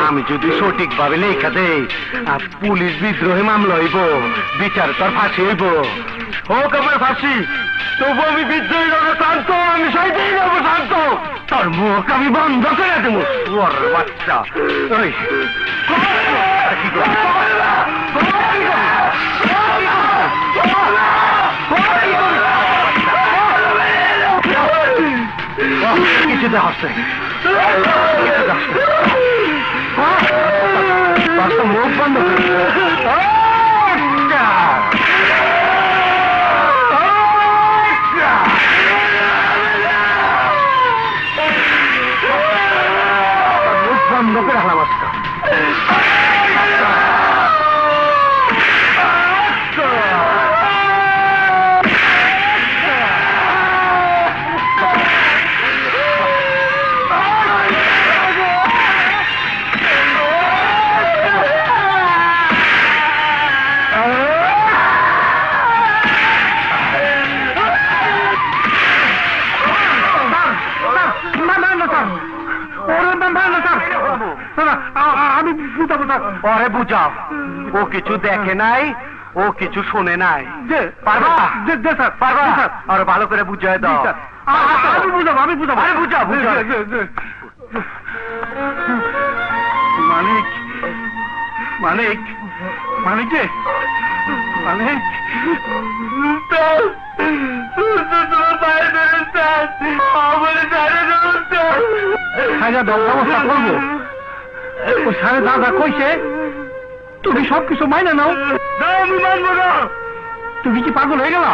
আমি যদি সঠিক ভাবে লেখা দেই আর পুলিশ বিদ্রোহে মামলা হইব, বিচার তোর ফাঁসি হইব। হোক আমার ফাঁসি, তবু আমি বিদ্রোহীর শান্ত। আমি সেই দিন হবো শান্ত। তোর মুখ আমি বন্ধ করে দেবো। ওর বাচ্চা ওই কিছুতে হাসছে, মুখ বন্ধ করে ওরে বুঝাও, ও কিছু দেখে নাই, ও কিছু শোনে নাই। পারবা? পারবা? আরে ভালো করে বুঝাই দাও। আমি বুঝাবো। আরে বুঝাও, বুঝাও। মানিক মানিক মানিক রে, মানিক ব্যবস্থা করবো। ও সাড়ে দাদা কইছে তুমি সবকিছু মাইনে নাও। আমি মানবো না। তুমি কি পাগল হয়ে গেলা?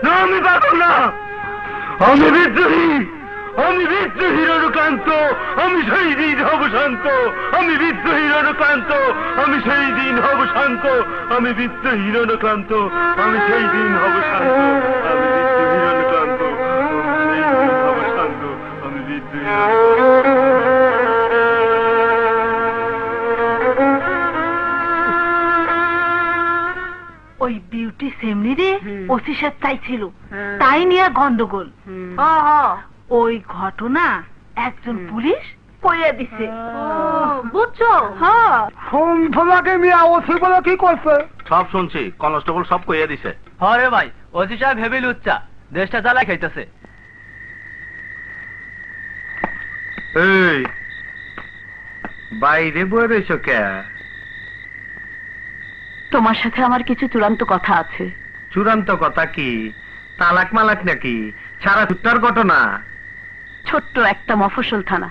না, আমি পাগল না, আমি বিদ্রোহী। আমি বিদ্রোহী রণকান্ত, আমি সেই দিন হব শান্ত। আমি বিদ্রোহী রণকান্ত, আমি সেই দিন হব শান্ত। আমি বিদ্রোহী রণকান্ত, আমি সেই দিন হব শান্ত। আমি বিদ্রোহী রণকান্ত, আমি সেই দিন হব শান্ত। আমি বিদ্রোহী। ওই বিউটি সেমনি রে ওসি সাহেব চাইছিল, তাই নিয়ে গন্ডগোল। ওই ঘটনা একজন পুলিশ কইয়া দিছে, বুঝছো? তোমাকে মিয়া ওসি বলে কি করছে? সব শুনছি, কনস্টেবল সব কইয়া দিছে। হরে ভাই, ওসি সাহেব হেভি লুচ্চা, দেশটা জ্বালাই খাইতেছে। এই বাইরে বয়ে রয়েছ কে? তোমার সাথে আমার কিছু চূড়ান্ত কথা আছে। চূড়ান্ত কথা কি? তালাক মালাক নাকি? সারা যুদ্ধের ঘটনা? ছোট্ট একটা মফস্বল থানা,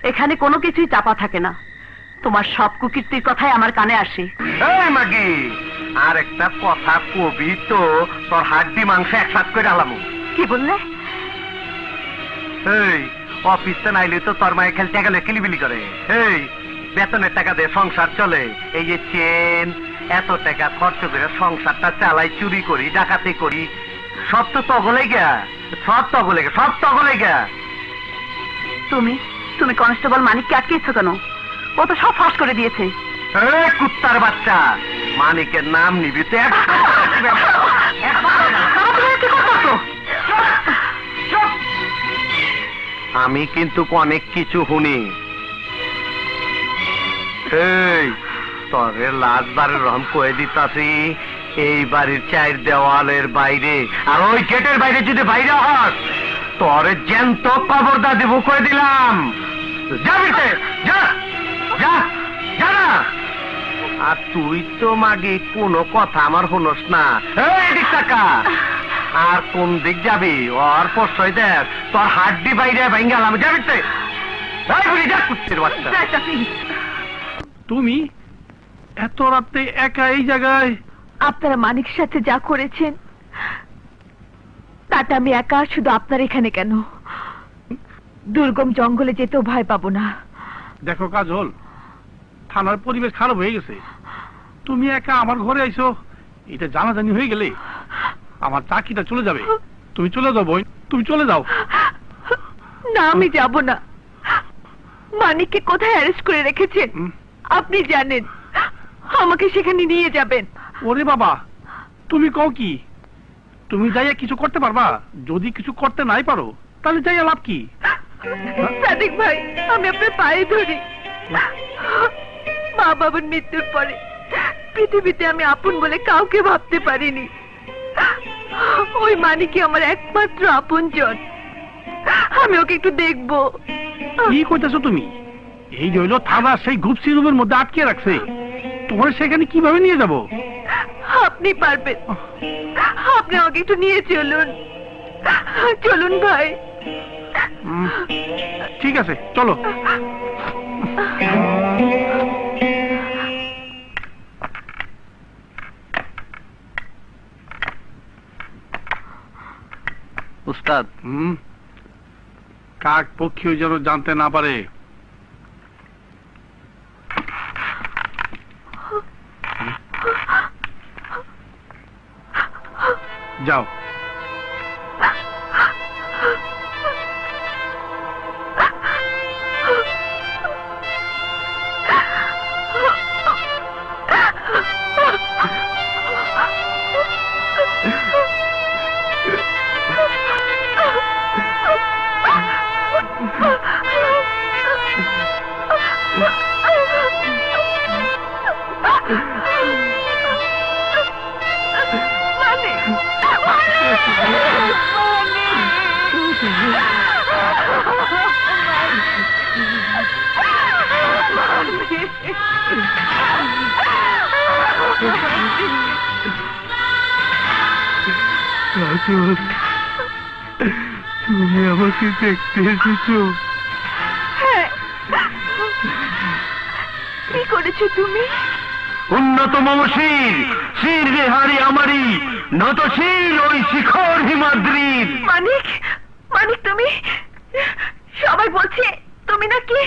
এখানে কোনো কিছুই চাপা থাকে না। তোমার সব কুকীর্তির কথাই আমার কানে আসে। এই মাগি, আর একটা কথা কবি তো তোর হাড্ডি মাংস একসাথ করে আলামু। কি বললে? এই অফিসে নাইলে তো তোর মায়ের খেলতে গেলে কিলিবিলি করে। এই বেতনের টাকা দিয়ে সংসার চলে, এই যে চেন এত টাকা খরচ করে সংসারটা চালাই, চুরি করি, ডাকাতি করি, সব তো তগলে গা, সব তগলে গা, সব তগলে গা। তুমি কনস্টেবল মানিককে আটকেছ কেন? ও তো সব ফাঁস করে দিয়েছে। এই কুত্তার বাচ্চা, মানিকের নাম নিবি তো আমি কিন্তু অনেক কিছু শুনি। এই তরে লাজ বারের রহম কয়ে দিতাছি, এই বাড়ির চায়ের দেওয়ালের বাইরে আর ওই গেটের বাইরে যদি বাইরে হস, তরে জ্যান্ত কবরদা দেব কয়ে দিলাম। যাবিতে যা যা যা না। আর তুই তো মাগে কোনো কথা আমার শুনস না। এই দিক টাকা আর কোন দিক যাবি? ওর পরশয় দেখ, তোর হাড্ডি বাইরে ভাঙ্গালাম। যাবিতে যা কুত্তির বাচ্চা। তুমি এত রাতে একা এই জায়গায়? আপনারা মানিক সাথে যা করেছেন তাতে আমি একা শুধু আপনার এখানে কেন, দুর্গম জঙ্গলে যেতেও ভয় পাবো না। দেখো কাজল, থানার পরিবেশ খারাপ হয়ে গেছে। তুমি একা আমার ঘরে আইছো, এটা জানাজানি হয়ে গেলে আমার চাকরিটা চলে যাবে। তুমি চলে যাও বোন, তুমি চলে যাও। না, আমি যাব না। মানিককে কোথায় অ্যারেস্ট করে রেখেছেন আপনি জানেন, আমাকে সেখানে নিয়ে যাবেন। ওরে বাবা, তুমি কও কি? তুমি যাইয়া কিছু করতে পারবা? যদি কিছু করতে নাই পারো তাহলে যাইয়া লাভ কি? সাদিক ভাই, আমি আপনার পায়ে ধরি। মা বাবার মৃত্যুর পরে পৃথিবীতে আমি আপন বলে কাউকে ভাবতে পারিনি। ওই মানিকই আমার একমাত্র আপনজন। আমি ওকে একটু দেখবো। কি কইতেছো তুমি? এই যে হইলো থানা, সেই গুপসি রুমের মধ্যে আটকে রাখছে। তোমার সেখানে কিভাবে নিয়ে যাব? আপনি পারবেন, আপনি আমাকে একটু নিয়ে চলুন। চলুন ভাই। ঠিক আছে, চলো। উস্তাদ, কাক পক্ষীও যেন জানতে না পারে। যাও। তুমি আমাকে দেখতে এসেছো? কি করেছো তুমি? উন্নতম শির, শির রেহারি আমারই, নত শির ওই শিখর হিমাদ্রির। মানিক, মানিক তুমি, সবাই বলছে তুমি নাকি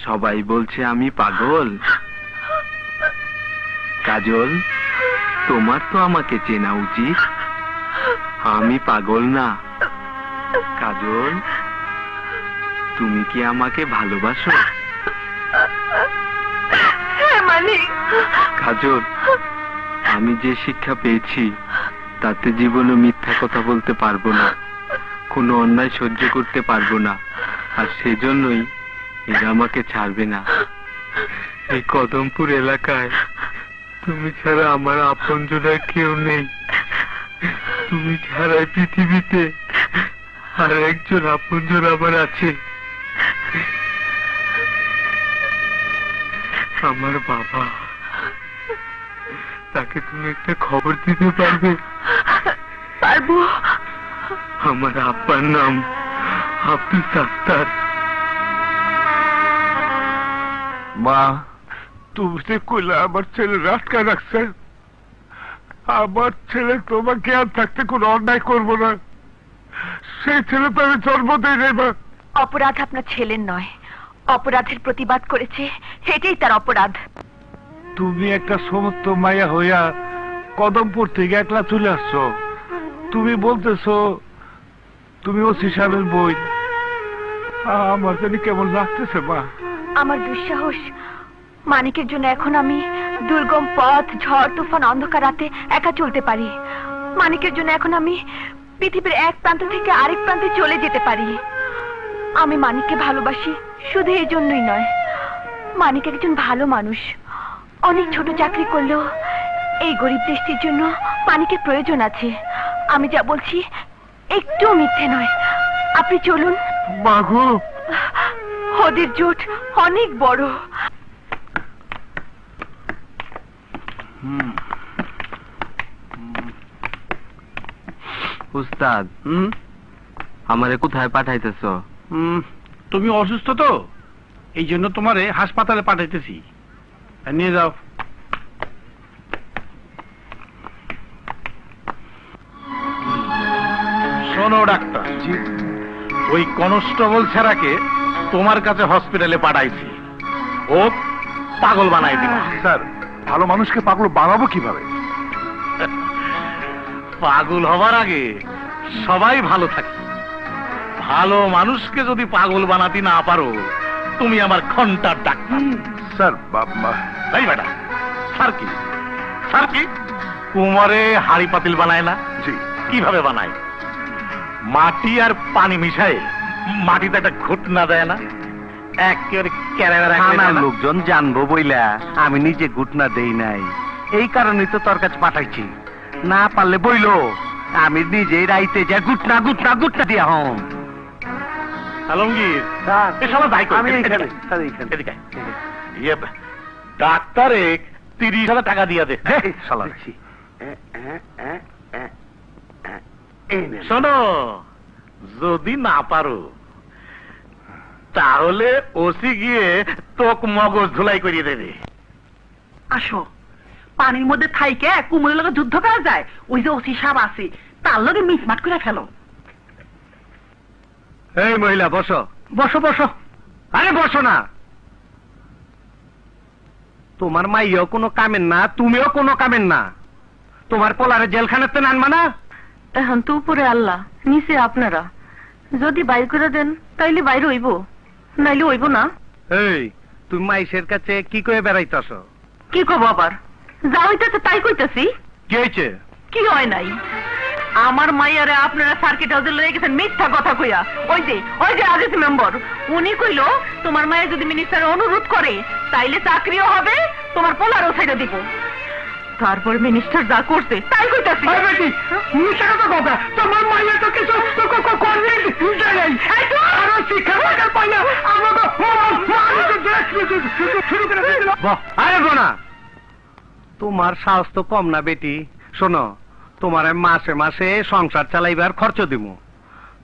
সবাই বলছে আমি পাগল। কাজল, তোমার তো আমাকে চেনা উচিত। আমি পাগল না। কাজল, তুমি কি আমাকে ভালোবাসো? হ্যাঁ মানিক। কাজল, আমি যে শিক্ষা পেয়েছি তাতে জীবনে মিথ্যা কথা বলতে পারবো না, কোনো অন্যায় সহ্য করতে পারবো না, আর সেজন্যই এরা আমাকে ছাড়বে না। এই কদমপুর এলাকায় তুমি ছাড়া আমার আপনজনের কেউ নেই। তুমি ছাড়া পৃথিবীতে আর একজন আপনজন আমার আছে, আমার বাবা। তাকে তুমি একটা খবর দিতে পারবে? পারবো। আমার আব্বার নাম আব্দুল সাত্তার। মা, তুমি যে কইলা আমার ছেলে আটকা রাখছে, আমার ছেলে তোমাকে আর থাকতে কোনো অন্যায় করবো না, সেই ছেলে তো আমি জন্ম দেই নাই মা। অপরাধ আপনার ছেলের নয়, অপরাধের প্রতিবাদ করেছে, সেটাই তার অপরাধ। তুমি একটা সমস্ত মায়া হইয়া কদমপুর থেকে একলা চলে আসছো। তুমি বলতেছো তুমি ওসি সাহেবের বই। আমার জানি কেমন লাগতেছে মা। আমার দুঃসাহস। মানিকের জন্য এখন আমি দুর্গম পথ, ঝড় তুফান, অন্ধকার রাতে একা চলতে পারি। মানিকের জন্য এখন আমি পৃথিবীর এক প্রান্ত থেকে আরেক প্রান্তে চলে যেতে পারি। আমি মানিককে ভালোবাসি শুধু এই জন্যই নয়, মানিক একজন ভালো মানুষ। অনেক ছোট চাকরি করলেও এই গরিব দেশটির জন্য মানিকের প্রয়োজন আছে। আমি যা বলছি একটু মিথ্যে নয়। আপনি চলুন। মাগো, ওদের জোট অনেক বড়। উস্তাদ, আমারে কোথায় পাঠাইতেছ? তুমি অসুস্থ তো, এই জন্য তোমারে হাসপাতালে পাঠাইতেছি। নিয়ে যাও। শোনো ডাক্তার, ওই কনস্টেবল ছাড়াকে তোমার কাছে হসপিটালে পাঠাইছি। ও পাগল বানাই দিল। স্যার, ভালো মানুষকে পাগল বানাবো কিভাবে? পাগল হবার আগে সবাই ভালো থাকে। ভালো মানুষকে যদি পাগল বানাতে না পারো, তুমি আমার ঘন্টার ডাক্তার। স্যার বাবা, তাই বেটা, স্যার কি স্যার কি কুমারে হাড়ি পাতিল বানায় না? জি। কিভাবে বানায়? মাটি আর পানি মিশায় মাটিতে একটা ঘটনা দেয় না? একেবারে ক্যারামেরা করে দেয় না? লোকজন জানবো বইলা আমি নিজে ঘুটনা দেই নাই, এই কারণেই তো তোর কাছে পাঠাইছি। না পারলে বইলো আমি নিজেই রাইতে যা ঘুটনা ঘুটনা ঘুটনা দিয়া হম। আলমগীর, এ শালা দায় কর। আমি এইখানে, স্যার এদিকে আয়। ইয়ে, ডাক্তারে 30,000 টাকা দিয়া দে। শালা শোনো, যদি না পারো তাহলে ওসি গিয়ে তোক মগজ ধুলাই করিয়ে দেবে। আসো, পানির মধ্যে থাইকে কুমুরের লগে যুদ্ধ করা যায়? ওই যে ওসি সাহেব আছে, তার লগে মিটমাট করে ফেলো। এই মহিলা, বসো বসো বসো। আরে বসো না। তোমার মাইও কোনো কামের না, তুমিও কোনো কামের না। তোমার পোলারে জেলখানাতে নানবা না? এখন তো উপরে আল্লাহ, নিচে আপনারা। যদি বাইর করে দেন তাইলে বাইরে হইব, নাইলে হইব না। এই, তুমি মাইসের কাছে কি কয়ে বেড়াইতেছ? কি কব আবার? যা হইতেছে তাই কইতেছি। কি হয়েছে? কি হয় নাই? আমার মাইয়ারে আপনারা সার্কিট হাউসে লয়ে গেছেন মিথ্যা কথা কইয়া। ওই যে আজিজ মেম্বার, উনি কইল তোমার মায়ের যদি মিনিস্টার অনুরোধ করে তাইলে চাকরিও হবে, তোমার পোলারও ছেড়ে দিব। তারপর মিনিস্টার যা করছে তাই কইতাছি। এই বেটি মিশা কথা কথা তোমার মাইয়া তো কিছু করবে আরো শিক্ষা লাগার পাই না আমাকে শুরু করে দিল। আরে বোনা, তোমার সাহস তো কম না বেটি। শোনো, তোমার মাসে মাসে সংসার চালাইবার খরচ দিব।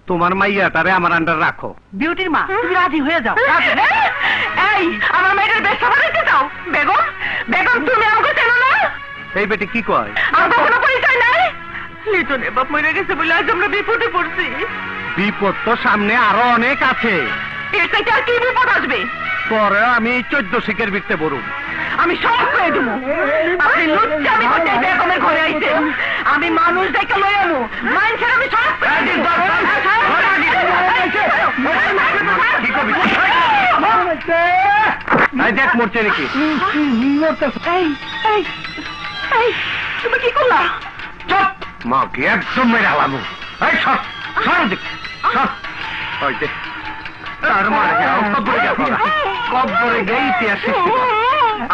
তোমার মাইয়াটারে আমার আন্ডার রাখো। বিউটির মা তুমি রাজি হয়ে যাও। এই আমার মেয়ের ব্যবসা বানাইতে চাও? বেগম বেগম তুমি আমাকে চেনো না? এই বেটি কি কয়? আমার কোনো পরিচয় নাই। লিটনের বাপ মরে গেছে বলে আজ আমরা বিপদে পড়ছি। বিপদ তো সামনে আরো অনেক আছে। এর থেকে আর কি বিপদ আসবে? পরে আমি 14 শিখের বিকতে বলুন। আমি সব করে দেবো। আপনি লুচ্চামি করতে বেগমের ঘরে আইছেন। আমি মানুষ দেখে লই আমু মানুষের আমি সব দেখ মরছে নাকি? তুমি কি করলা? চপ মাকে একদম মেরে হালানো। এই সব সব দেখ সব ওই দেখ তার মারে যাও কবরে যাও কবরে গই ইতিহাস সৃষ্টি কর।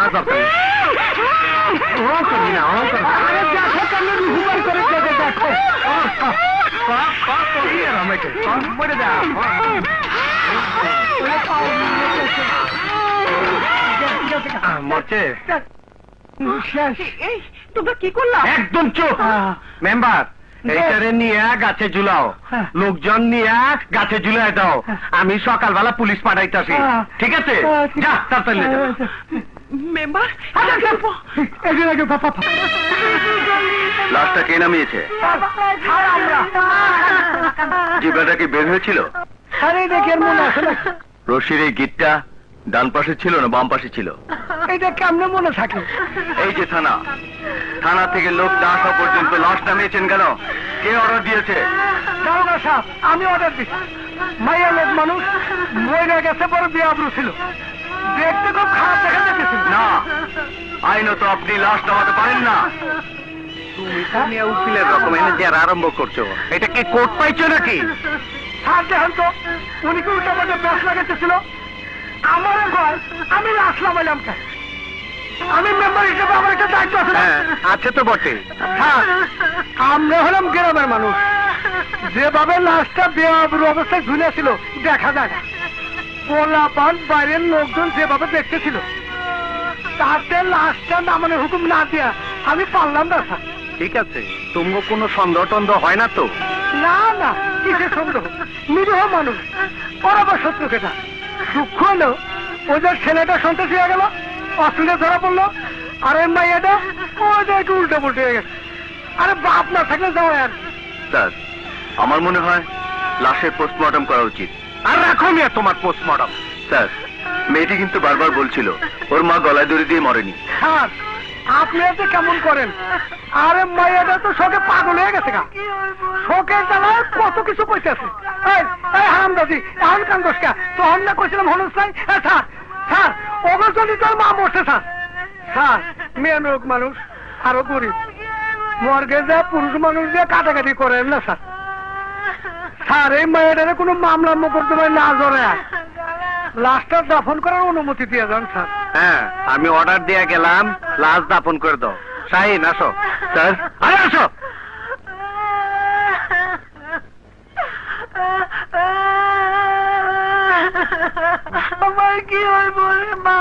আজ আপনি ও করি না ও করি আরে দেখো কেন রুহুবার করে দেখে দেখো করি আর আমাকে মরে যাও। মরছে তোমরা কি করলা? একদম চুপ মেম্বার। এইটারে নিয়ে গাছে ঝুলাও, লোকজন নিয়ে গাছে ঝুলাই দাও। আমি সকালবেলা পুলিশ পাঠাইতাছি, ঠিক আছে? যা তাড়াতাড়ি যা। মেম্বার লাশটা কে নামিয়েছে? জিব্রাটা কি বের হয়েছিল? আরে দেখেন মনে আছে না? রশির এই গিটটা ডান পাশে ছিল না বাম পাশে ছিল? এটা কেমনে মনে থাকে? এই যে থানা, থানা থেকে লোক না আসা পর্যন্ত লাশ নামিয়েছেন কেন? কে অর্ডার দিয়েছে? দারোগা সাহেব, আমি অর্ডার দিচ্ছি। মাইয়া লোক মানুষ মরে গেছে, বড় বিয়াবরু ছিল, দেখতে খুব খারাপ দেখা যেতেছিল। না, আইনত আপনি লাশ নামাতে পারেন না। তুমি সামিয়া উকিলের রকম এনে যে আরম্ভ করছো, এটা কি কোর্ট পাইছো নাকি? স্যার দেখেন তো, উনি কি উল্টা পাল্টা ব্যাস লাগাইতেছিল? আমার ঘর আমি লাশ নামাইলাম কেন? আমি মেম্বার হিসেবে আমার একটা দায়িত্ব আছে না? আছে তো বটে। হ্যাঁ, আমরা হলাম গ্রামের মানুষ। যেভাবে লাশটা বেআবরু অবস্থায় ঝুলেছিল দেখা যায় না, পোলাপান বাইরের লোকজন যেভাবে দেখতেছিল, তাতে লাশটা নামানোর হুকুম না দিয়া আমি পারলাম না স্যার। ঠিক আছে, তোমার কোনো সন্দেহ টন্দেহ হয় না তো? না না, কিসের সন্দেহ? নিরীহ মানুষ, ওরা আবার শত্রু কেটা। দুঃখ হলো ওদের ছেলেটা সন্ত্রাসী হয়ে গেল, অস্ট্রেলিয়া ধরা পড়লো, আর ওই মাইয়াটা ওদের একটু উল্টো পুল্টে হয়ে গেছে। আরে বাপ না থাকলে যাও আর। স্যার, আমার মনে হয় লাশের পোস্টমর্টম করা উচিত। আর রাখো মিয়া তোমার পোস্টমর্টম। স্যার, মেয়েটি কিন্তু বারবার বলছিল ওর মা গলায় দড়ি দিয়ে মরেনি। স্যার, আপনি এতে কেমন করেন? আরে মাইয়াটা তো শোকে পাগল হয়ে গেছে গা, শোকের জ্বালায় কত কিছু কইতেছে। এই হারামদাদি, এখন কান দোষকা তখন না কইছিলাম হলুদ নাই। স্যার স্যার, ওগর যদি তোর মা মরছে স্যার। স্যার, মেয়ে লোক মানুষ আরো গরিব, মর্গে যা পুরুষ মানুষ দিয়ে কাটাকাটি করেন না স্যার। স্যার, এই মায়েটারে কোনো মামলা মোকদ্দমায় না জড়ে লাশটা দাফন করার অনুমতি দিয়ে যান স্যার। হ্যাঁ, আমি অর্ডার দিয়ে গেলাম, লাশ দাফন করে দাও। শাহিন আসো। স্যার, আরে আসো। আমার কি হইব রে মা?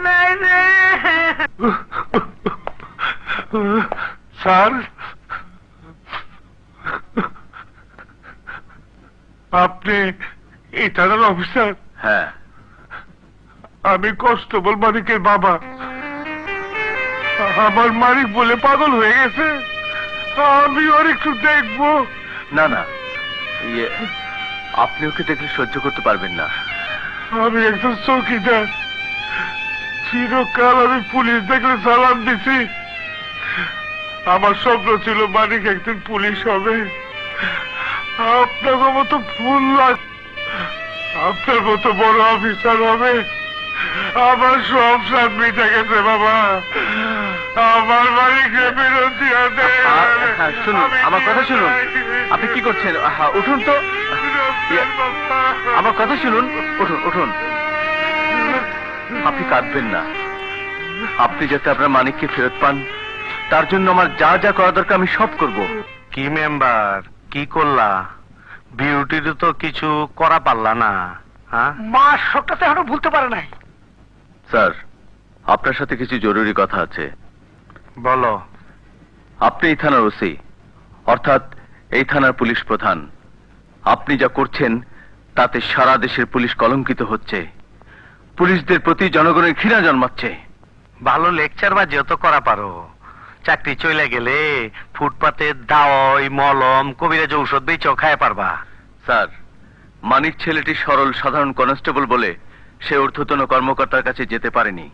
নাই রে। স্যার, আপনি এই থানার অফিসার? হ্যাঁ, আমি কনস্টেবল মানিকের বাবা। আমার মানিক বলে পাগল হয়ে গেছে, আমি ওর একটু দেখবো। না না, আপনি ওকে দেখলে সহ্য করতে পারবেন না। আমি একজন চৌকিদার, চিরকাল আমি পুলিশ দেখলে সালাম দিছি। আমার স্বপ্ন ছিল মানিক একদিন পুলিশ হবে। আপনার মতো ফুল লাগ, আপনার মতো বড় অফিসার হবে। আমার সব সাথ মিটে গেছে বাবা। আমার মালিককে ফেরত দিয়ে দে। শুনুন, আমার কথা শুনুন। আপনি কি করছেন? উঠুন তো, আমার কথা শুনুন। উঠুন উঠুন, আপনি কাঁদবেন না। আপনি যাতে আপনার মানিককে ফেরত পান তার জন্য আমার যা যা করা দরকার আমি সব করব। কি মেম্বার, কি করলা? বিউটির তো কিছু করা পারলা না। হ্যাঁ, মা শোকটা তো এখনো ভুলতে পারে নাই। স্যার, আপনার সাথে কিছু জরুরি কথা আছে। বলো। আপনি এই থানার ওসি, অর্থাৎ এই থানার পুলিশ প্রধান। আপনি যা করছেন তাতে সারা দেশের পুলিশ কলঙ্কিত হচ্ছে, পুলিশদের প্রতি জনগণের ঘৃণা জন্মাচ্ছে। ভালো লেকচার বা যত করা পারো, চাকরি চলে গেলে ফুটপাতে দাওয়াই মলম কবিরাজ ঔষধ বেচেও খায় পারবা। স্যার, মানিক ছেলেটি সরল সাধারণ কনস্টেবল বলে সে ঊর্ধ্বতন কর্মকর্তার কাছে যেতে পারেনি।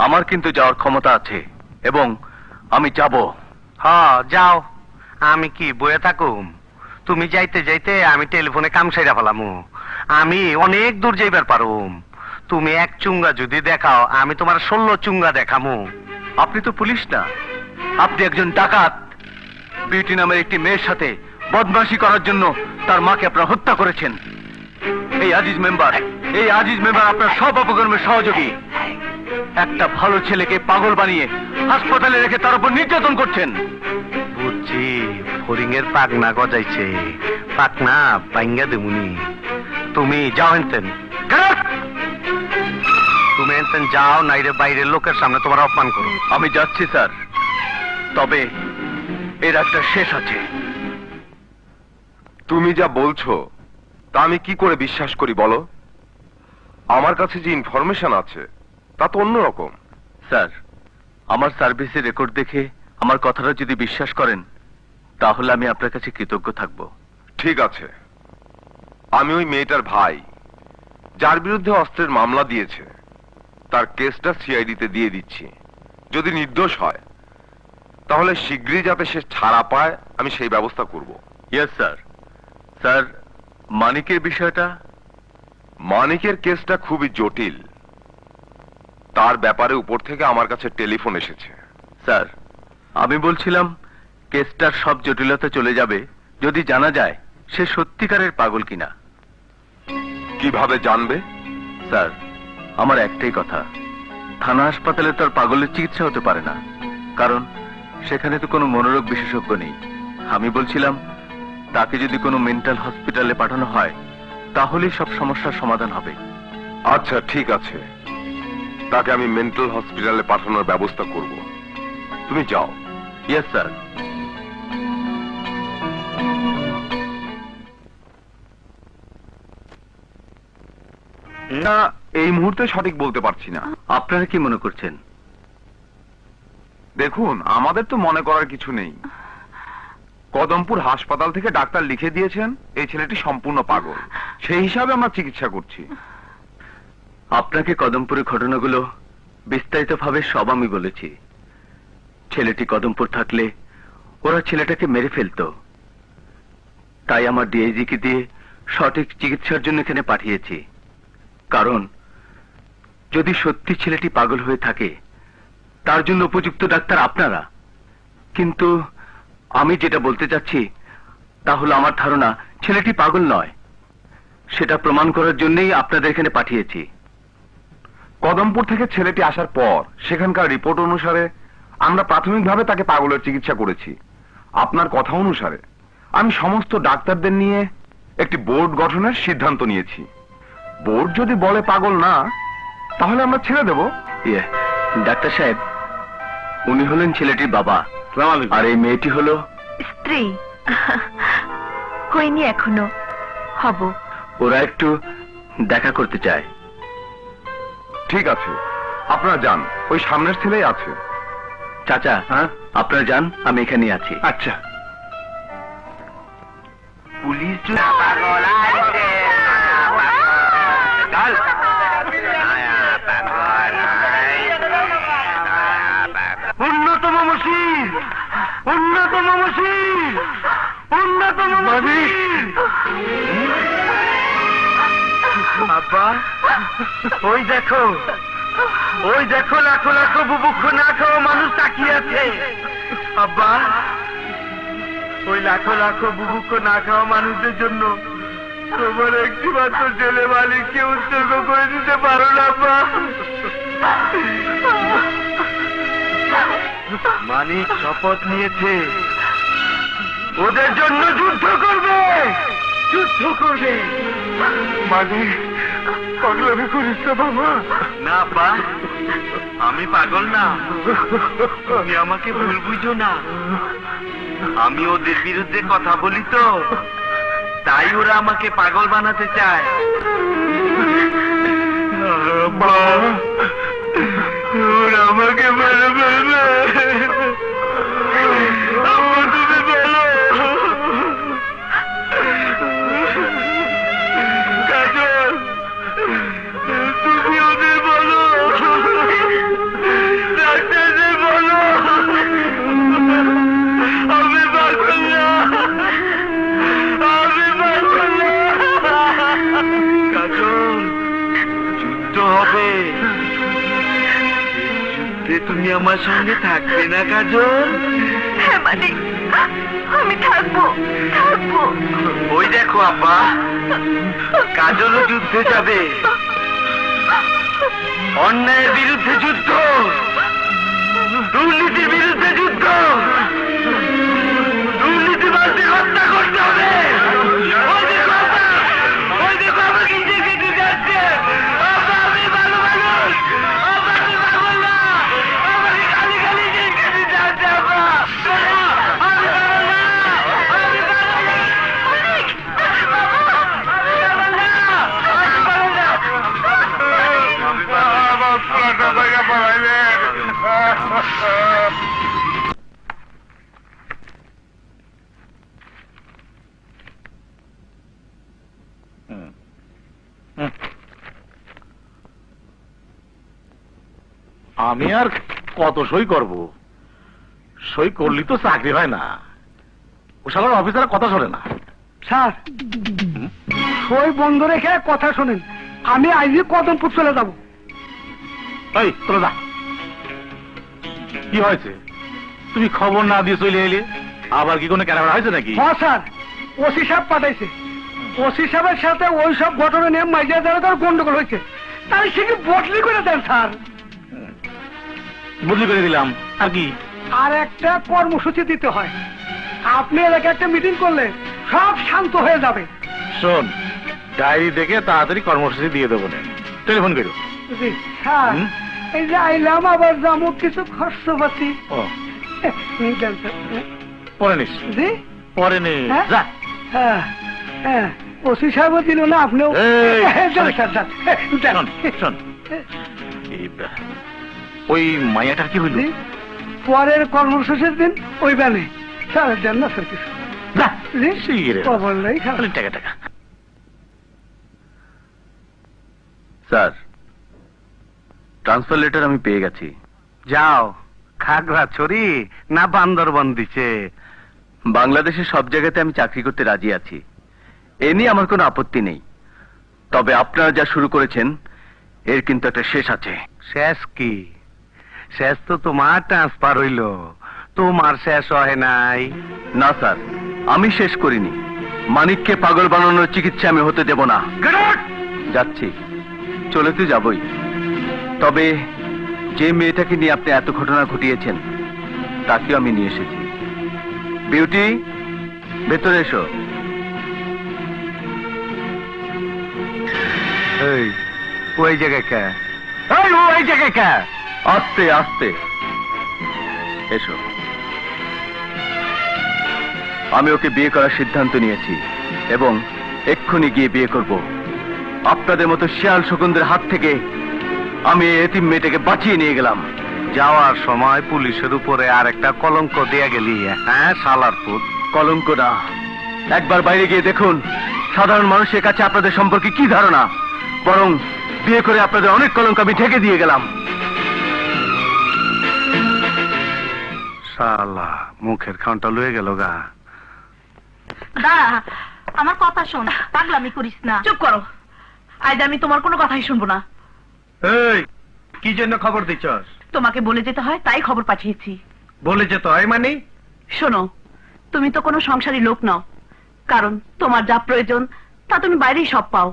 আমার কিন্তু যাওয়ার ক্ষমতা আছে এবং আমি যাব। হ্যাঁ, যাও। আমি কি বয়ে থাকুম? তুমি যাইতে যাইতে আমি টেলিফোনে কাম সাইরা ফেলামু। আমি অনেক দূর যাইবার পারুম। তুমি এক চুঙ্গা যদি দেখাও, আমি তোমার 16 চুঙ্গা দেখামু। আপনি তো পুলিশ না, আপনি একজন ডাকাত। বিউটি নামের একটি মেয়ের সাথে বদমাশি করার জন্য তার মাকে আপনারা হত্যা করেছেন। এই আজিজ মেম্বার আপনার সব অপকর্মের সহযোগী। একটা ভালো ছেলেকে পাগল বানিয়ে হাসপাতালে রেখে তার উপর নির্যাতন করছেন। বুঝছি, ফরিং এর পাগনা গজাইছে। পাকনা পাইঙ্গা দেমুনি। তুমি যাও হেনতেন, তুমি হেনতেন যাও, নাইরে বাইরের লোকের সামনে তোমার অপমান করো। আমি যাচ্ছি স্যার, তবে এর একটা শেষ আছে। তুমি যা বলছো তা আমি কি করে বিশ্বাস করি বলো? আমার কাছে যে ইনফরমেশন আছে তা তো অন্যরকম। স্যার, আমার সার্ভিসের রেকর্ড দেখে আমার কথাটা যদি বিশ্বাস করেন তাহলে আমি আপনার কাছে কৃতজ্ঞ থাকব। ঠিক আছে, আমি ওই মেয়েটার ভাই যার বিরুদ্ধে অস্ত্রের মামলা দিয়েছে তার কেসটা সিআইডিতে দিয়ে দিচ্ছি। যদি নির্দোষ হয় তাহলে শীঘ্রই যাতে সে ছাড়া পায় আমি সেই ব্যবস্থা করব। Yes sir. স্যার, মানিকের বিষয়টা? মানিকের কেসটা খুবই জটিল। তার ব্যাপারে উপর থেকে আমার কাছে টেলিফোন এসেছে। স্যার, আমি বলছিলাম কেসটার সব জটিলতা চলে যাবে যদি জানা যায় সে সত্যিকারের পাগল কিনা। কিভাবে জানবে? স্যার, আমার একটাই কথা, থানা হাসপাতালে তো আর পাগলের চিকিৎসা হতে পারে না, কারণ সেখানে তো কোনো মনোরোগ বিশেষজ্ঞ নেই। আমি বলছিলাম তাকে যদি কোনো মেন্টাল হসপিটালে পাঠানো হয় তাহলেই সব সমস্যার সমাধান হবে। আচ্ছা, ঠিক আছে, তাকে আমি মেন্টাল হসপিটালে পাঠানোর ব্যবস্থা করব। তুমি যাও। Yes sir. না, এই মুহূর্তে সঠিক বলতে পারছি না। আপনারা কি মনে করছেন? দেখুন, আমাদের তো মনে করার কিছু নেই। কদমপুর হাসপাতাল থেকে ডাক্তার লিখে দিয়েছেন এই ছেলেটি সম্পূর্ণ পাগল, সেই হিসাবে আমরা চিকিৎসা করছি। আপনাকে কদমপুরের ঘটনাগুলো বিস্তারিতভাবে সব আমি বলেছি। ছেলেটি কদমপুর থাকলে ওরা ছেলেটাকে মেরে ফেলতো, তাই আমার ডিআইজিকে দিয়ে সঠিক চিকিৎসার জন্য এখানে পাঠিয়েছি। কারণ যদি সত্যি ছেলেটি পাগল হয়ে থাকে তার জন্য উপযুক্ত ডাক্তার আপনারা। কিন্তু আমি যেটা বলতে চাচ্ছি তা হলো আমার ধারণা ছেলেটি পাগল নয়। সেটা প্রমাণ করার জন্যই আপনাদের এখানে পাঠিয়েছি। কদমপুর থেকে ছেলেটি আসার পর সেখানকার রিপোর্ট অনুসারে আমরা প্রাথমিকভাবে তাকে পাগলের চিকিৎসা করেছি। আপনার কথা অনুসারে আমি সমস্ত ডাক্তারদের নিয়ে একটি বোর্ড গঠনের সিদ্ধান্ত নিয়েছি। বোর্ড যদি বলে পাগল না, তাহলে আমরা ছেড়ে দেব। ডাক্তার সাহেব, উনি হলেন ছেলেটির বাবা, আর এই মেয়েটি হলো স্ত্রী। হয়নি এখনো, হব। ওরা একটু দেখা করতে চায়। ঠিক আছে, আপনারা যান, ওই সামনের ছেলেই আছে। চাচা, আপনারা যান, আমি এখানে আছি। আচ্ছা। পুলিশ অন্যতম মসির, অন্যতম মসির, অন্যতম মসির। আব্বা, ওই দেখো, ওই দেখো, লাখো লাখো বুভুক্ষ না খাওয়া মানুষ তাকিয়ে আছে। আব্বা, ওই লাখো লাখো বুভুক্ষ না খাওয়া মানুষদের জন্য তোমার একটি মাত্র ছেলে মালিককে উৎসর্গ করে দিতে পারো না আব্বা। মানিক শপথ নিয়েছে ওদের জন্য যুদ্ধ করবে, যুদ্ধ করবে। মানে পাগলামি করিস না বাবা। না পা, আমি পাগল না, তুমি আমাকে ভুল বুঝো না। আমি ওদের বিরুদ্ধে কথা বলি তো, তাই ওরা আমাকে পাগল বানাতে চায়। ওরা আমাকে মেরে ফেলবে। তুমি বলো কাজল, তুমি ওদের বলো, ডাক্তারদের বলো আমি পাগল না, আমি পাগল না। কাজল, যুদ্ধ হবে, তুমি আমার সঙ্গে থাকবে না কাজল? হ্যাঁ মানিক, আমি থাকবো, থাকবো। ওই দেখো আব্বা, কাজলও যুদ্ধে যাবে। অন্যায়ের বিরুদ্ধে যুদ্ধ, দুর্নীতির বিরুদ্ধে যুদ্ধ, দুর্নীতিবাদদের হত্যা করতে হবে। ওই দেখো আব্বা, ওই দেখো আমাকে যেতে যাচ্ছে। আব্বা, আমি ভালো মানুষ, আব্বা আমি পাগল না, আমাকে খালি খালি যেতে যাচ্ছে। আব্বা আমি পাগল না, আমি পাগল না, আমি আর কত সই করব? সই করলি তো চাকরি হয় না। ও শালার অফিসারের কথা শোনে না। স্যার, সই বন্ধ রেখে কথা শোনেন। আমি আজই কদমপুর চলে যাব। এই চলে যা। কি হয়েছে? তুমি খবর না দিয়ে চলে এলে? আবার কি কোনো কেনাবেড়া হয়েছে নাকি? হ্যাঁ স্যার, ওসি সাহেব পাঠাইছে। ওসি সাহেবের সাথে ওই সব ঘটনা নিয়ে মাইজা দ্বারা তার গন্ডগোল হয়েছে, তাই সে কি বদলি করে দেন স্যার। বদলি করে দিলাম। আর কি? আর একটা কর্মসূচি দিতে হয়। আপনি এলাকায় একটা মিটিং করলে সব শান্ত হয়ে যাবে। শোন, ডায়েরি দেখে তাড়াতাড়ি কর্মসূচি দিয়ে দেবো না। টেলিফোন করো। জি স্যার, এই যে আইলাম, আবার যাবো, কিছু খরচপাতি ও পরে নিস। জি পরে নে। যা। হ্যাঁ হ্যাঁ, ওসি সাহেবও দিল না, আপনিও। শোন, ওই মায়াটার কি হইল? পরের কর্মসূচির দিন ওই বেনে স্যার দেন না স্যার কিছু। খবর নেই টাকা টাকা। স্যার, ট্রান্সফার লেটার আমি পেয়ে গেছি। যাও। খাগড়াছড়ি না বান্দরবন দিছে? বাংলাদেশের সব জায়গাতে আমি চাকরি করতে রাজি আছি, এ নিয়ে আমার কোনো আপত্তি নেই। তবে আপনারা যা শুরু করেছেন এর কিন্তু একটা শেষ আছে। শেষ কি? শেষ তো তোমার ট্রান্সফার হইল, তোমার শেষ হয় নাই। না স্যার, আমি শেষ করিনি। মানিককে পাগল বানানোর চিকিৎসা আমি হতে দেব না। যাচ্ছি, চলে তো যাবই। তবে যে মেয়েটাকে নিয়ে আপনি এত ঘটনা ঘটিয়েছেন তাকেও আমি নিয়ে এসেছি। বিউটি, ভেতরে এসো। ওই জায়গায় কে? ওই জায়গায় কে? আস্তে আস্তে এসো। আমি ওকে বিয়ে করার সিদ্ধান্ত নিয়েছি এবং এক্ষুনি গিয়ে বিয়ে করব। আপনাদের মতো শিয়াল শকুনদের হাত থেকে আমি এতিম মেয়েটাকে বাঁচিয়ে নিয়ে গেলাম। যাওয়ার সময় পুলিশের উপরে আর একটা কলঙ্ক দিয়ে গেলি। হ্যাঁ শালার পুত। কলঙ্ক না, একবার বাইরে গিয়ে দেখুন সাধারণ মানুষের কাছে আপনাদের সম্পর্কে কি ধারণা। বরং বিয়ে করে আপনাদের অনেক কলঙ্ক আমি ঢেকে দিয়ে গেলাম। শালা মুখের খানটা লয়ে গেল গা। দাঁড়া, আমার কথা শোন, পাগলামি করিস না। চুপ করো, আজ আমি তোমার কোনো কথাই শুনবো না। এই, কি জন্য খবর দিচ্ছস? তোমাকে বলে যেতে হয় তাই খবর পাঠিয়েছি। বলে যেতে হয় মানে? শোনো, তুমি তো কোনো সংসারী লোক নও, কারণ তোমার যা প্রয়োজন তা তুমি বাইরেই সব পাও।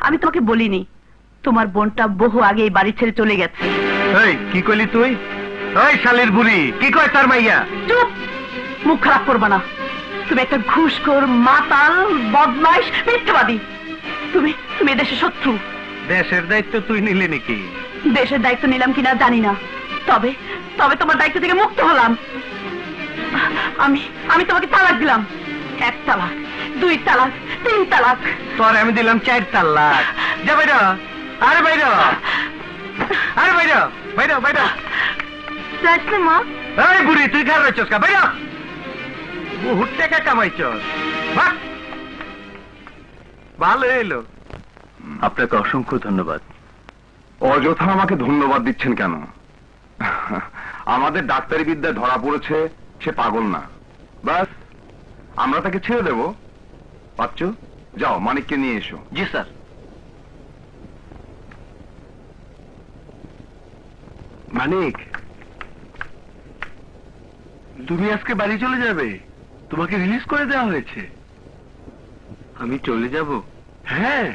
আমি তোমাকে বলিনি, তোমার বোনটা বহু আগে এই বাড়ি ছেড়ে চলে গেছে। এই কি কইলি তুই? ওই শালির বুড়ি কি কয় তার মাইয়া? চুপ, মুখ খারাপ করবা না। তুমি একটা ঘুষখোর, মাতাল, বদমাইশ, মিথ্যাবাদী। তুমি তুমি দেশের শত্রু। দেশের দায়িত্ব তুই নিলি নাকি? দেশের দায়িত্ব নিলাম কিনা জানি না, তবে তবে তোমার দায়িত্ব থেকে মুক্ত হলাম। আমি তোমাকে তালাক দিলাম। 1 তালাক, 2 তালাক, 3 তালাক। তোর আমি দিলাম 4 তালাক। যা বাইরা, আরে বাইরা, আরে বাইরা, বাইরা, বাইরা। যাচ্ছে মা। এই বুড়ি তুই খারাপ রয়েছিস কা? বাইরা, বহুত টাকা কামাইছস। ভালো এলো। আপনাকে অসংখ্য ধন্যবাদ। অযথা আমাকে ধন্যবাদ দিচ্ছেন কেন? আমাদের ডাক্তারি বিদ্যায় ধরা পড়েছে সে পাগল না, ব্যাস আমরা তাকে ছেড়ে দেব। বাচ্চু, যাও মানিককে নিয়ে এসো। জি স্যার। মানিক, তুমি আজকে বাড়ি চলে যাবে? তোমাকে রিলিজ করে দেওয়া হয়েছে। আমি চলে যাব? হ্যাঁ।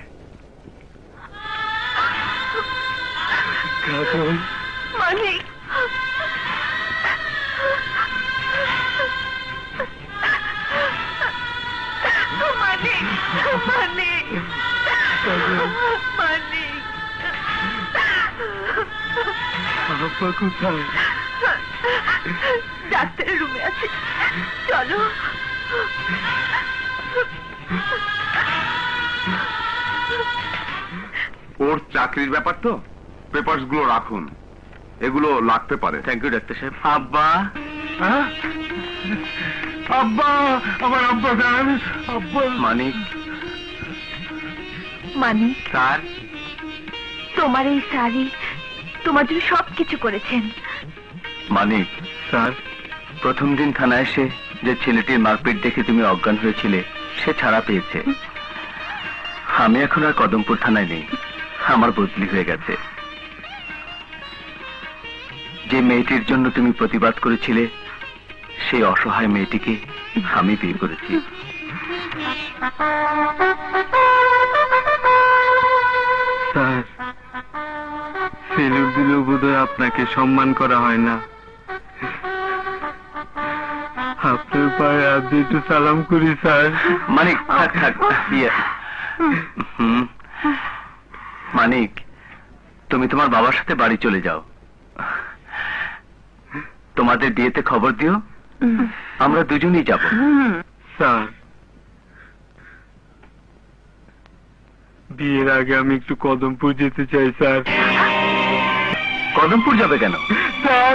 মানিক, মানিক, মানিক, মানিক। আপা কোথায়? ডাক্তারের রুমে আছে, চলো। ওর চাকরির ব্যাপার তো, পেপারস গুলো রাখুন, এগুলো লাগতে পারে। থ্যাংক ইউ ডাক্তার সাহেব। আব্বা, আব্বা, আমার আব্বা জান। আব্বা। মানিক। মানিক স্যার, তোমার এই শাড়ি তোমার জন্য সবকিছু করেছেন। মানিক স্যার, প্রথম দিন থানায় এসে যে ছেলেটির মারপিট দেখে তুমি অজ্ঞান হয়েছিলে সে ছাড়া পেয়েছে। আমি এখন আর কদমপুর থানায় নেই, আমার বদলি হয়ে গেছে। যে মেয়েটির জন্য তুমি প্রতিবাদ করেছিলে সেই অসহায় মেয়েটিকে আমি বিয়ে করেছি। স্যার, সেলুট দিলেও বোধহয় আপনাকে সম্মান করা হয় না। আপনার পায়ে আপনি একটু সালাম করি স্যার। মানিক থাক থাক, মানিক তুমি তোমার বাবার সাথে বাড়ি চলে যাও। তোমাদের বিয়েতে খবর দিও, আমরা দুজনেই যাব। স্যার, বিয়ের আগে আমি একটু কদমপুর যেতে চাই স্যার। কদমপুর যাবে কেন? স্যার,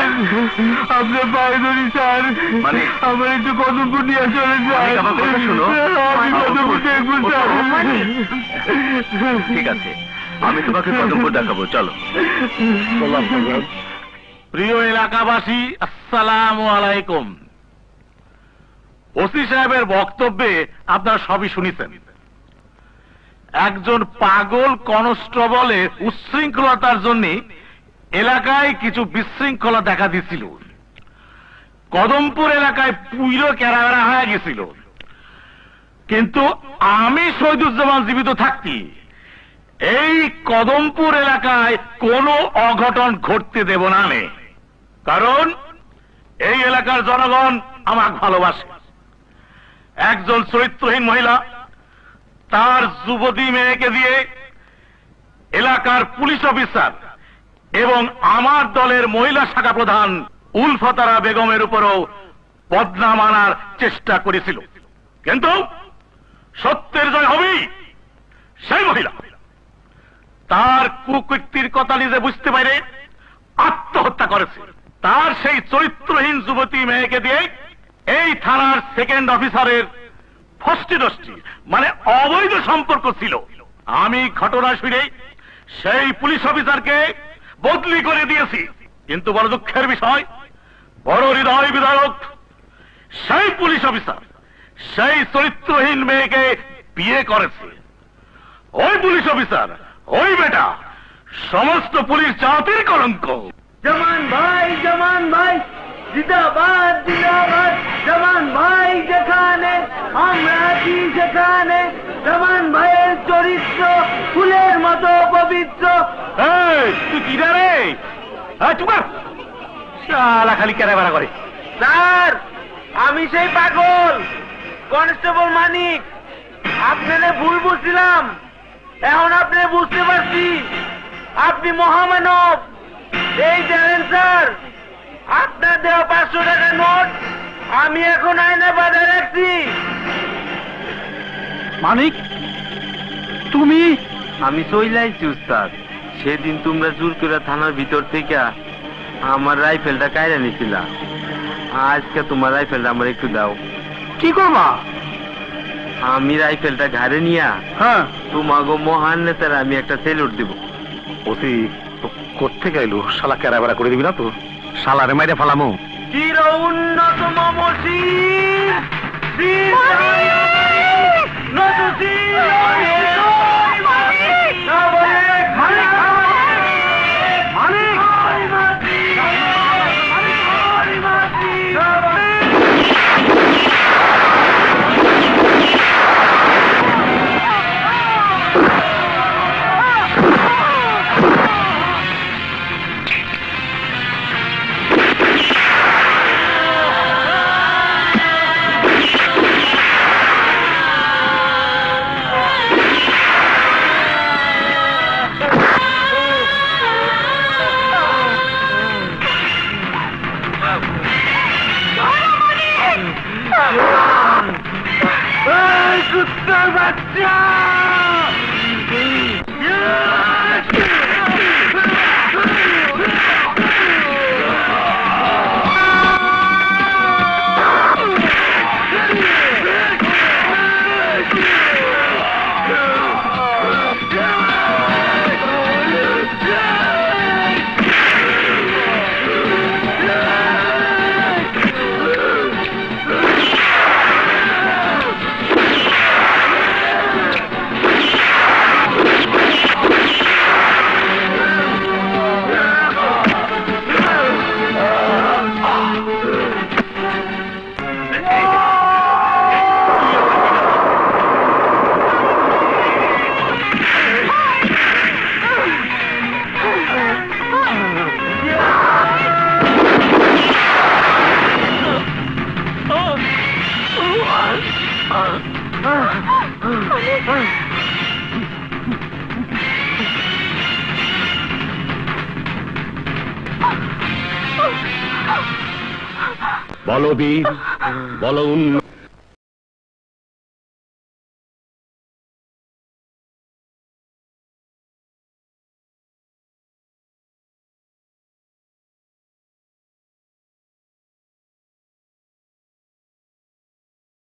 আপনার পায়ে ধরি স্যার, মানে আমার একটু কদমপুর নিয়ে চলে স্যার। আমার কথা শোনো। আমি কদমপুর দেখবো স্যার। ঠিক আছে, আমি তোমাকে কদমপুর দেখাবো, চলো। প্রিয় এলাকাবাসী, আসসালামু আলাইকুম। ওসি সাহেবের বক্তব্যে আপনারা সবই শুনেছেন। একজন পাগল কনস্টেবলের উচ্ছৃঙ্খলতার জন্য এলাকায় কিছু বিশৃঙ্খলা দেখা দিছিল। কদমপুর এলাকায় পুরো কেরাবেরা হয়ে গেছিল, কিন্তু আমি শহীদুজ্জামান জীবিত থাকতি এই কদমপুর এলাকায় কোনো অঘটন ঘটতে দেব না। কারণ এই এলাকার জনগণ আমাকে ভালোবাসে। একজন চরিত্রহীন মহিলা তার যুবতী মেয়েকে দিয়ে এলাকার পুলিশ অফিসার এবং আমার দলের মহিলা শাখা প্রধান উলফতারা বেগমের উপরও বদনাম আনার চেষ্টা করেছিল, কিন্তু সত্যের জয় হবেই। সেই মহিলা তার কুকীর্তির কথা নিজে বুঝতে পারে আত্মহত্যা করেছে। তার সেই চরিত্রহীন যুবতী মেয়েকে দিয়ে এই থানার সেকেন্ড অফিসারের ফষ্টি মানে অবৈধ সম্পর্ক ছিল। আমি ঘটনা শুনে সেই পুলিশ অফিসারকে বদলি করে দিয়েছি, কিন্তু বড় দুঃখের বিষয়, বড় হৃদয় বিদারক, সেই পুলিশ অফিসার সেই চরিত্রহীন মেয়েকে বিয়ে করেছে। ওই পুলিশ অফিসার, ওই বেটা সমস্ত পুলিশ জাতির কলঙ্ক। জমান ভাই, জমান ভাই, জিন্দাবাদ, জিন্দাবাদ। জমান ভাই যেখানে, আমরা আছি সেখানে। জমান ভাইয়ের চরিত্র ফুলের মতো পবিত্র। তুই কি রে? শালা খালি কেরাবেরা করে। স্যার আমি সেই পাগল কনস্টেবল মানিক, আপনাদের ভুল বুঝছিলাম, এখন আপনি বুঝতে পারছি আপনি মহামানব। এই জানেন স্যার, আপনার দেওয়া 500 টাকার নোট আমি এখন আয়না বাঁধা রাখছি। মানিক তুমি? আমি চইলাইছি উস্তাদ, সেদিন তোমরা জোর করে থানার ভিতর থেকে আমার রাইফেলটা কাইরা নিছিলা, আজকে তোমার রাইফেলটা আমার একটু দাও। কি করবা? আমি রাইফেলটা ঘাড়ে নিয়া তোমাগো মহান নেতার আমি একটা সেলুট দিব। ওসি করতে গেলো, শালা কেরাবেরা করে দিবি না তো? শালারে মাইরে ফালামো। চির উন্নত মমসি কুত্তার বাচ্চা! বলো বীর, বলো